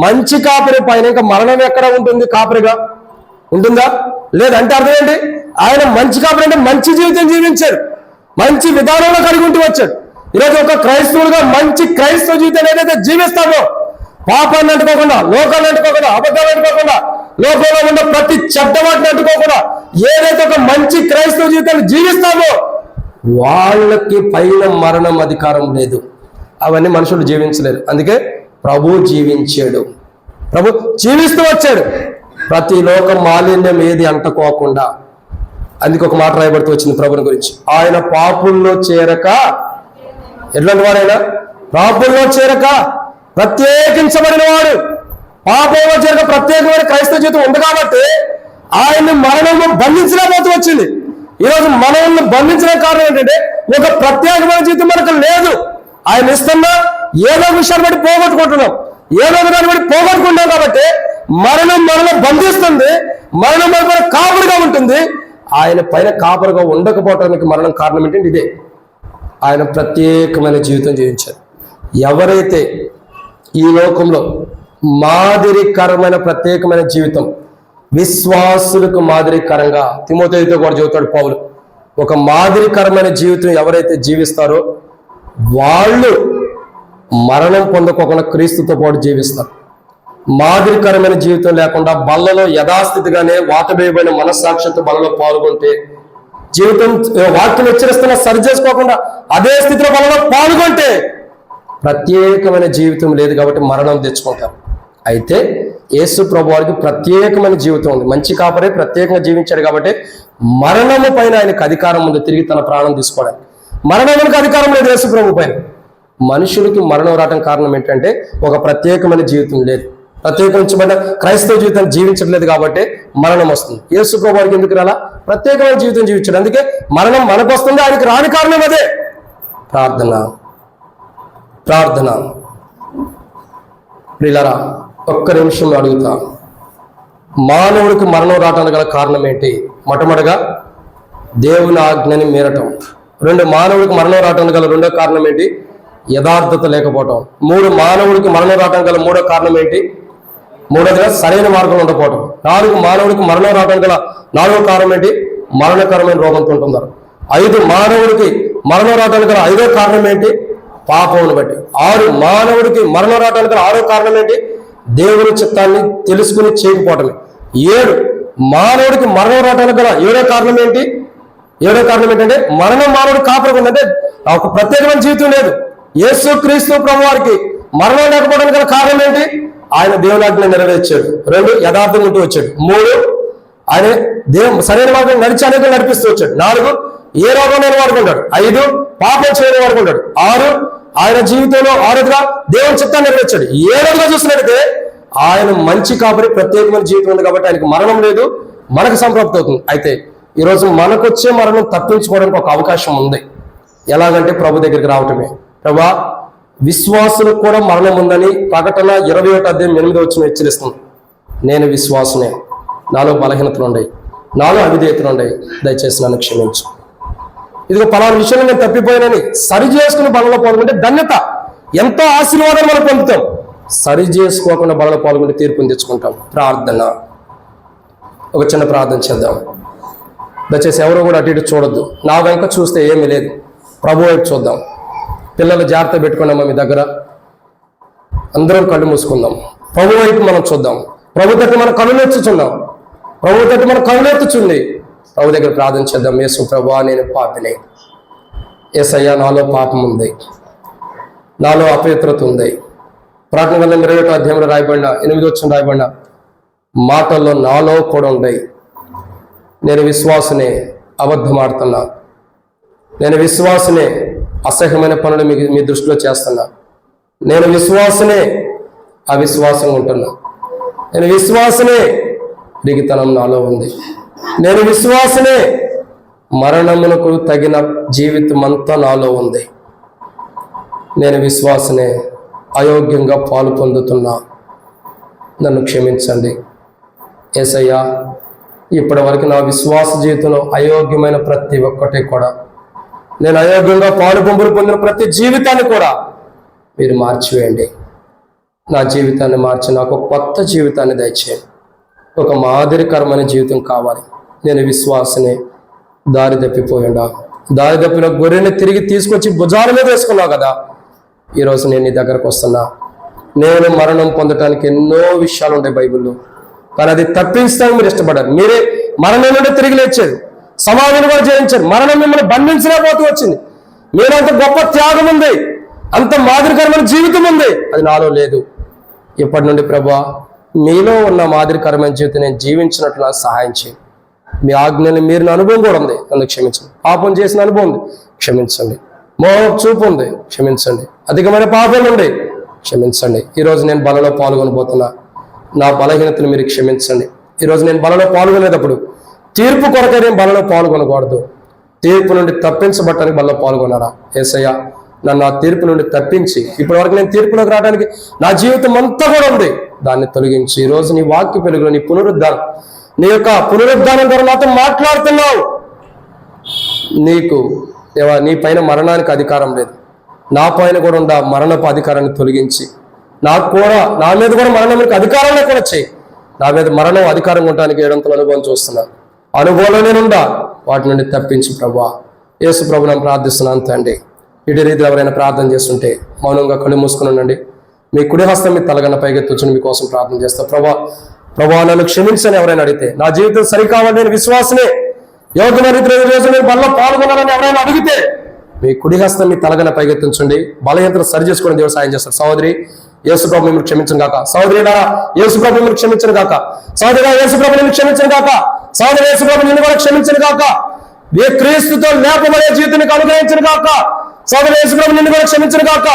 మంచి కాపరి పైన ఇంకా మరణం ఎక్కడ ఉంటుంది? కాపరిగా ఉంటుందా? లేదంటే అర్థం ఏంటి? ఆయన మంచి కాపరి అంటే మంచి జీవితం జీవించాడు, మంచి విధానంలో కలిగి ఉంటూ వచ్చాడు. ఈరోజు ఒక క్రైస్తవుడుగా మంచి క్రైస్తవ జీవితాన్ని ఏదైతే జీవిస్తామో, పాపాన్ని అంటుకోకుండా, లోకాన్ని అంటుకోకుండా, అబద్ధాలు అంటుకోకుండా, లోకంలో ఉన్న ప్రతి చెడ్డ వాటిని అంటుకోకుండా ఏదైతే ఒక మంచి క్రైస్తవ జీవితాన్ని జీవిస్తామో వాళ్ళకి పైన మరణం అధికారం లేదు. అవన్నీ మనుషులు జీవించలేరు. అందుకే ప్రభు జీవించాడు, ప్రభు జీవిస్తూ వచ్చాడు. ప్రతి లోక మాలిన్యం ఏది అంటుకోకుండా. అందుకే ఒక మాట రాయబడుతూ వచ్చింది ప్రభుని గురించి, ఆయన పాపుల్లో చేరక, ఎట్లాంటి వాడైనా పాపుల్లో చేరక ప్రత్యేకించబడిన వాడు. పాపంలో చేరక ప్రత్యేకమైన క్రైస్తవ జీవితం ఉంది కాబట్టి ఆయన్ని మరణంలో బంధించలేకపోతూ వచ్చింది. ఈరోజు మనల్ని బంధించిన కారణం ఏంటంటే ఒక ప్రత్యేకమైన జీవితం మనకు లేదు. ఆయన ఇస్తున్నా ఏదో విషయాన్ని బట్టి పోగొట్టుకుంటున్నాం, ఏదో దాన్ని బట్టి పోగొట్టుకుంటాం. కాబట్టి మరణం మనలో బంధిస్తుంది, మరణం మన పైన కాపురుగా ఉంటుంది. ఆయన పైన కాపురుగా ఉండకపోవటానికి మరణం కారణం ఏంటంటే ఇదే, ఆయన ప్రత్యేకమైన జీవితం జీవించారు. ఎవరైతే ఈ లోకంలో మాదిరికరమైన ప్రత్యేకమైన జీవితం, విశ్వాసులకు మాదిరికరంగా, తిమోతేయుతో కూడా చెబుతాడు పౌలు, ఒక మాదిరికరమైన జీవితం ఎవరైతే జీవిస్తారో వాళ్ళు మరణం పొందకోకుండా క్రీస్తుతో పాటు జీవిస్తారు. మాదిరికరమైన జీవితం లేకుండా బల్లలో యథాస్థితిగానే వాతవేయబడిన మనస్సాక్షితో బలలో పాల్గొంటే, జీవితం వాక్యం హెచ్చరిస్తున్నా సరి చేసుకోకుండా అదే స్థితిలో బలలో పాల్గొంటే ప్రత్యేకమైన జీవితం లేదు కాబట్టి మరణం తెచ్చుకుంటారు. అయితే యేసు ప్రభు వారికి ప్రత్యేకమైన జీవితం ఉంది. మంచి కాపరే ప్రత్యేకంగా జీవించాడు కాబట్టి మరణము పైన ఆయనకు అధికారం ఉంది, తిరిగి తన ప్రాణం తీసుకోవడానికి. మరణానికి అధికారం లేదు యేసు ప్రభు పైన. మనుషులకి మరణం రావడం కారణం ఏంటంటే ఒక ప్రత్యేకమైన జీవితం లేదు, ప్రత్యేకించబడిన క్రైస్తవ జీవితాన్ని జీవించట్లేదు కాబట్టి మరణం వస్తుంది. యేసు ప్రభు వారికి ఎందుకు రాలా? ప్రత్యేకమైన జీవితం జీవించాడు, అందుకే మరణం మనకు వస్తుంది. ఆయనకి రాని కారణం అదే. ప్రార్థన ప్రియులారా, ఒక్క నిమిషం అడుగుతా, మానవుడికి మరణం రావడానికి గల కారణం ఏంటి? మొట్టమొదటిగా దేవుని ఆజ్ఞని మీరటం. మానవుడికి మరణం రావడానికి గల రెండో కారణం ఏంటి? యథార్థత లేకపోవటం. మానవుడికి మరణం రావడానికి గల మూడో కారణం ఏంటి? మూడోదిగా సరైన మార్గంలో ఉండకపోవటం. మానవుడికి మరణం రావడానికి గల నాలుగో కారణం ఏంటి? మరణకరమైన రోగంతో ఉంటున్నారు. మానవుడికి మరణం రావడానికి గల ఐదో కారణం ఏంటి? పాపమును బట్టి. మానవుడికి మరణం రావడానికి గల ఆరో కారణం ఏంటి? దేవుని చిత్తాన్ని తెలుసుకుని చేయకపోవటమే. మానవుడికి మరణం రావడానికి గల ఏడో కారణం ఏంటంటే మరణం మానవుడు కాపురం ఉందంటే ఒక ప్రత్యేకమైన జీవితం లేదు. యేసు క్రీస్తు ప్రభు వారికి మరణం లేకపోవడానికి గల కారణం ఏంటి? ఆయన దేవునాజ్ఞ నెరవేర్చాడు. 2 యథార్థం ఉంటూ వచ్చాడు. 3 ఆయన సరైన మార్గం నడిచి అనేకలు నడిపిస్తూ వచ్చాడు. 4 ఏ రోగం లేని వాడుకుంటాడు. 5 పాపం చేయని వాడుకుంటాడు. 6 ఆయన జీవితంలో 6గా దేవుని చిత్తాన్ని నెరవేర్చాడు. 7గా చూసినట్టయితే ఆయన మంచి కాపరి, ప్రత్యేకమైన జీవితం ఉంది కాబట్టి ఆయనకు మరణం లేదు, మనకు సంప్రాప్తి అవుతుంది. అయితే ఈరోజు మనకొచ్చే మరణం తప్పించుకోవడానికి ఒక అవకాశం ఉంది. ఎలాగంటే ప్రభు దగ్గరికి రావటమే. ప్రభా, విశ్వాసులకు కూడా మరణం ఉందని ప్రకటన 21:8 హెచ్చరిస్తుంది. నేను విశ్వాసునే, నాలో బలహీనతలు ఉన్నాయి, నాలో అవిధేయతలు ఉన్నాయి, దయచేసి నన్ను క్షమించు. ఇదిగో పలానా విషయంలో నేను తప్పిపోయానని సరి చేసుకుని బలంలో పాల్గొంటే ధన్యత, ఎంతో ఆశీర్వాదం మనం పొందుతాం. సరి చేసుకోకుండా బలంలో పాల్గొంటే తీర్పుని తెచ్చుకుంటాం. ప్రార్థన, ఒక చిన్న ప్రార్థన చేద్దాం. దయచేసి ఎవరు కూడా అటు ఇటు చూడొద్దు. నా వెంక చూస్తే ఏమీ లేదు, ప్రభు వైపు చూద్దాం. పిల్లలు జాగ్రత్త పెట్టుకున్నామా మీ దగ్గర? అందరం కళ్ళు మూసుకుందాం, ప్రభు వైపు మనం చూద్దాం. ప్రభు తట్టు మన కనులెత్తుచున్నాం, ప్రభు తట్టు మన కనులెత్తుచుంది. ప్రభు దగ్గర ప్రార్థన చేద్దాం. యేసు ప్రభువా, నేను పాపిని. యేసయ్యా, నాలో పాపం ఉంది, నాలో అపవిత్రత ఉంది. ప్రకటన గ్రంథం 21వ అధ్యాయంలో రాయబడిన 8వ రాయబడిన మాటల్లో నాలో కూడా ఉన్నాయి. నేను విశ్వాసనే, అబద్ధం ఆడుతున్నా. నేను విశ్వాసనే, అసహ్యమైన పనులు మీ దృష్టిలో చేస్తున్నా. నేను విశ్వాసనే, అవిశ్వాసంగా ఉంటున్నా. నేను విశ్వాసనే, పిరిగితనం నాలో ఉంది. నేను విశ్వాసనే, మరణమునకు తగిన జీవితం అంతా నాలో ఉంది. నేను విశ్వాసనే, అయోగ్యంగా పాలు పొందుతున్నా. నన్ను క్షమించండి. యేసయ్యా, ఇప్పటి వరకు నా విశ్వాస జీవితంలో అయోగ్యమైన ప్రతి ఒక్కటి కూడా, నేను అయోగ్యంగా పాలు పంపులు పొందిన ప్రతి జీవితాన్ని కూడా మీరు మార్చివేయండి. నా జీవితాన్ని మార్చి నాకు ఒక కొత్త జీవితాన్ని దయచేయండి. ఒక మాదిరికరమైన జీవితం కావాలి. నేను విశ్వాసని దారి తప్పిపోయిండా, దారి తప్పిన గొర్రెని తిరిగి తీసుకొచ్చి భుజాల మీద వేసుకున్నావు కదా. ఈరోజు నేను నీ దగ్గరకు వస్తున్నా. నేను మరణం పొందటానికి ఎన్నో విషయాలు ఉంటాయి బైబిల్లో, కానీ అది తప్పించడానికి మీరు ఇష్టపడ్డారు. మీరే మరణం నుండి తిరిగి లేచారు, సమాధిని కూడా జయించారు. మరణం మిమ్మల్ని బంధించలేకపోతూ వచ్చింది. మీరు అంత గొప్ప త్యాగం ఉంది, అంత మాదిరికరమైన జీవితం ఉంది, అది నాలో లేదు. ఇప్పటి నుండి ప్రభువా, మీలో ఉన్న మాదిరికరమైన జీవితం నేను జీవించినట్లు నాకు సహాయం చేయండి. మీ ఆజ్ఞని మీరిన అనుభవం కూడా ఉంది, నన్ను క్షమించండి. పాపం చేసిన అనుభవం ఉంది, క్షమించండి. మోహ చూపు ఉంది, క్షమించండి. అధికమైన పాపం ఉంది, క్షమించండి. ఈరోజు నేను బలలో పాల్గొనబోతున్నా. నా బలహీనతను మీరు క్షమించండి. ఈరోజు నేను బలలో పాల్గొనేటప్పుడు తీర్పు కొరకే నేను బలలో పాల్గొనకూడదు. తీర్పు నుండి తప్పించబట్టడానికి బలలో పాల్గొన్నారా యేసయ్యా? నన్ను ఆ తీర్పు నుండి తప్పించి, ఇప్పటి వరకు నేను తీర్పులోకి రావడానికి నా జీవితం అంతా కూడా ఉంది, దాన్ని తొలగించి ఈరోజు నీ వాక్య వెలుగులో నీ పునరుద్ధానం, నీ యొక్క పునరుద్ధానం ద్వారా నాతో మాట్లాడుతున్నావు. నీకు నీ పైన మరణానికి అధికారం లేదు, నా పైన కూడా ఉన్న మరణపు అధికారాన్ని తొలగించి నాకు కూడా, నా మీద కూడా మరణానికి అధికారం లేకుండా చేయి. నా మీద మరణం అధికారం ఉండడానికి 7 అనుభవం చూస్తున్నాను. అనుభవంలో నేనుండా, వాటి నుండి తప్పించి ప్రభువా. యేసు ప్రభు నేను ప్రార్థిస్తున్నాను తండ్రి. ఇటు రీతిలో ఎవరైనా ప్రార్థన చేస్తుంటే మౌనంగా కళ్ళు మూసుకుని ఉండండి. మీ కుడి హస్తం మీ తలగన్న పైకెత్తుచుని మీకోసం ప్రార్థన చేస్తా. ప్రభా నన్ను క్షమించని ఎవరైనా అడిగితే, నా జీవితం సరికావాలి, నేను విశ్వాసనే, యోగ్యమైన రీతిలో నేను బలలో పాల్గొనాలని ఎవరైనా అడిగితే, మీ కుడి హస్తం మీ తలగన పైకెత్తించండి. బలహీనతను సరి చేసుకోవడం దేవుడు సాయం చేస్తారు. సహోదరి, యేసుప్రభు మిమ్మల్ని క్షమించను గాక. సహోదరులారా, యేసుప్రభు మిమ్మల్ని క్షమించను గాక. సహోదరుడా, యేసుప్రభు నిన్ను క్షమించను గాక. సహోదరు, యేసుప్రభు నిన్ను కూడా క్షమించను గాక. ఏ క్రీస్తుతో లేపబడే జీవితానికి అనుగ్రహించను గాక. సహోదరు, యేసుప్రభు నిన్ను కూడా క్షమించను గాక.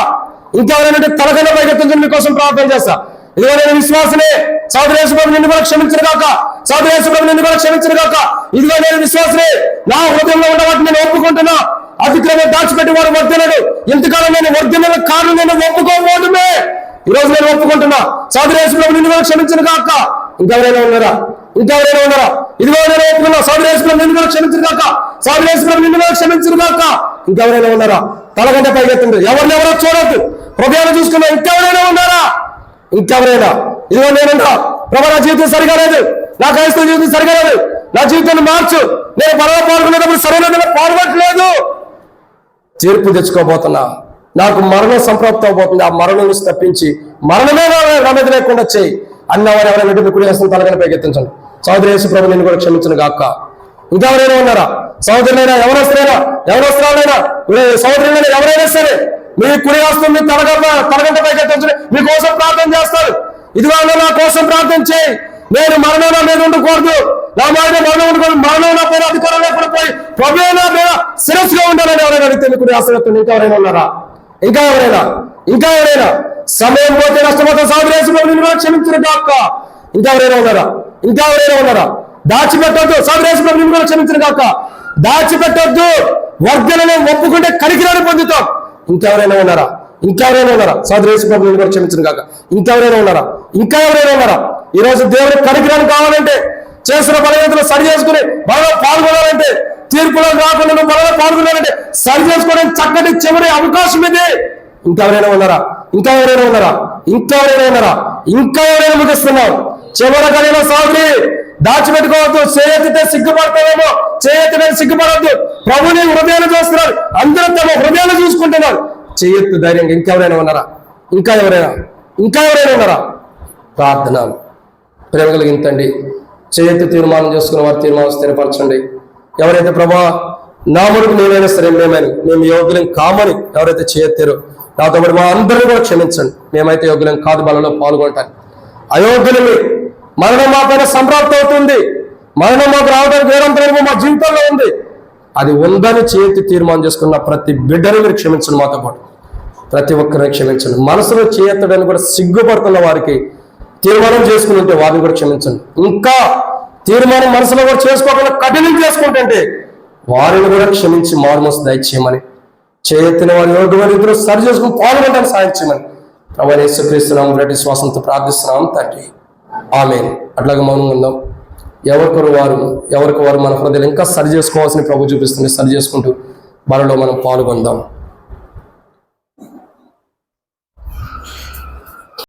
ఇంకెవరైనా తలగన పైకెత్తించండి, మీకోసం ప్రార్థన చేస్తా. ఇదిగో నేను విశ్వాసనే, సహోదరు యేసుప్రభు నిన్ను కూడా క్షమించను గాక. సహోదరు యేసుప్రభు నిన్ను కూడా క్షమించను గాక. ఇదిగో నేను విశ్వాసనే, నా హృదయంలో ఉన్న వాటిని నేను ఒప్పుకుంటున్నా. అతిక్రమం దాచిపెట్టి వాడు వర్ధనడు. ఇంతకాలం నేను వర్ధనల కారణం నేను ఒప్పుకోబోదుమే, ఈరోజు నేను ఒప్పుకుంటున్నా. సహోదరు యేసుప్రభు నిన్ను కూడా క్షమించను గాక. ఇంకెవరైనా ఉన్నారా? ఇంకెవరైనా ఉన్నారా? ఇదిగో నేను ఒప్పుకున్నా. సహోదరు యేసుప్రభు నిన్ను కూడా క్షమించను గాక. సహోదరు యేసుప్రభు నిన్ను కూడా క్షమించను గాక. ఇంకెవరైనా ఉన్నారా? తలగంట పైకెత్తండి. ఎవరినెవరో చూడొద్దు, హృదయాన్ని చూసుకున్నా. ఇంకెవరైనా ఉన్నారా? ఇంకెవరైనా? ఇదిగో నేనుంటా. ప్రభు, నా జీవితం సరిగా లేదు, నా క్రైస్తవ జీవితం సరిగా లేదు, నా జీవితాన్ని మార్చు. నేను బలంగా పాల్గొనేటప్పుడు సరైన పాల్గొనట్లేదు, తీర్పు తెచ్చుకోబోతున్నా, నాకు మరణం సంప్రాప్తం అవబోతుంది. ఆ మరణం నుంచి తప్పించి మరణమే నా మీద లేకుండా చేయి అన్నవారు ఎవరైనా మీ కుడి హస్తం తలగన పైకెత్తించండి. సహోదరు యేసుప్రభు నిన్ను కూడా క్షమించను గాక. ఇంకెవరైనా ఉన్నారా? సహోదరులైనా, ఎవరొస్తారైనా, ఎవరొస్తారైనా, సహోదరులైనా ఎవరైనా సరే, మీ కుడి హస్తం మీ తలగంట పైకెత్తించండి. మీకోసం ప్రార్థన చేస్తారు. ఇదిగో నా కోసం ప్రార్థన చేయి. నేను మరణం నా మీద ఉండకూడదు, నా మీద మరణం ఉండకూడదు, మరణం నా పైన అధికారం లేకుండా పోయి ప్రభువే నా మీద శిరస్సుగా ఉండాలని ఎవరైనా అడిగితే మీ కుడి హస్తం ఎత్తండి. ఇంకెవరైనా ఉన్నారా? ఇంకా ఎవరైనా? సమయం పోతే నష్టపోతే సహోదరు యేసుప్రభు నిన్ను కూడా క్షమించను గాక. ఇంకెవరైనా ఉన్నారా? దాచిపెట్టొద్దు. సహోదరు యేసుప్రభు నిన్ను కూడా క్షమించను గాక. దాచిపెట్టొద్దు. వర్ధనను ఒప్పుకుంటే కనికరాన్ని పొందుతాం. ఇంకెవరైనా ఉన్నారా? సహోదరు యేసుప్రభు నిన్ను కూడా క్షమించను గాక. ఇంకెవరైనా ఉన్నారా? ఈ రోజు దేవుడు కనికరాన్ని కావాలంటే, చేసిన బలహీనతలు సరి చేసుకుని బలంగా పాల్గొనాలంటే, తీర్పులో రాకుండా నువ్వు బలంగా పాల్గొనాలంటే సరి చేసుకోవడానికి చక్కటి చివరి అవకాశం ఇది. ఇంకెవరైనా ఉన్నారా? ముగిస్తున్నావు. చివరి కలిగిన సహోదరి, దాచిపెట్టుకోవద్దు. చేయెత్తితే సిగ్గుపడతావేమో, చేయెత్తితే సిగ్గుపడద్దు. ప్రభుని హృదయాన్ని చూస్తున్నారు, అందరూ తమ హృదయాన్ని చూసుకుంటున్నారు. చేయెత్తు ధైర్యంగా. ఇంకెవరైనా ఉన్నారా? ఉన్నారా? ప్రార్థన ప్రేమ కలిగించండి. చేయెత్తి తీర్మానం చేసుకున్న వారు తీర్మానం స్థిరపరచండి. ఎవరైతే ప్రభా నా ముడుకు నేనైనా సరే మేము యోగ్యులం కామని ఎవరైతే చేయెత్తారో నాతో పాటు మా అందరినీ కూడా క్షమించండి. మేమైతే యోగ్యులం కాదు బలలో పాల్గొంటాను. అయోగ్యులమే, మరణం మా పైన సంప్రాప్తి అవుతుంది. మరణం మాకు రావడానికి వేరంతరం మా జీవితంలో ఉంది. అది ఉందని చేయెత్తి తీర్మానం చేసుకున్న ప్రతి బిడ్డను మీరు క్షమించండి. మాతో పాటు ప్రతి ఒక్కరిని క్షమించండి. మనసులో చేయెత్తడానికి కూడా సిగ్గుపడుతున్న వారికి తీర్మానం చేసుకుని ఉంటే వారిని కూడా క్షమించండి. ఇంకా తీర్మానం మనసులో కూడా చేసుకోకుండా కఠినం చేసుకుంటుంటే వారిని కూడా క్షమించి మారుమోసు దయచేయమని, చేయెత్తిన వారి యోగ్యమైన రీతిలో సరి చేసుకుని పాల్గొనడానికి సాయం చేయమని ప్రభువైన యేసుక్రీస్తు నామములో శ్వాసంతో ప్రార్థిస్తున్నాం తండ్రి. ఆమేన్. అట్లాగే మౌనంగా ఉందాం. ఎవరికి వారు మన హృదయాలు ఇంకా సరి చేసుకోవాల్సిన ప్రభు చూపిస్తుంది. సరి చేసుకుంటూ మనలో మనం పాల్గొందాం.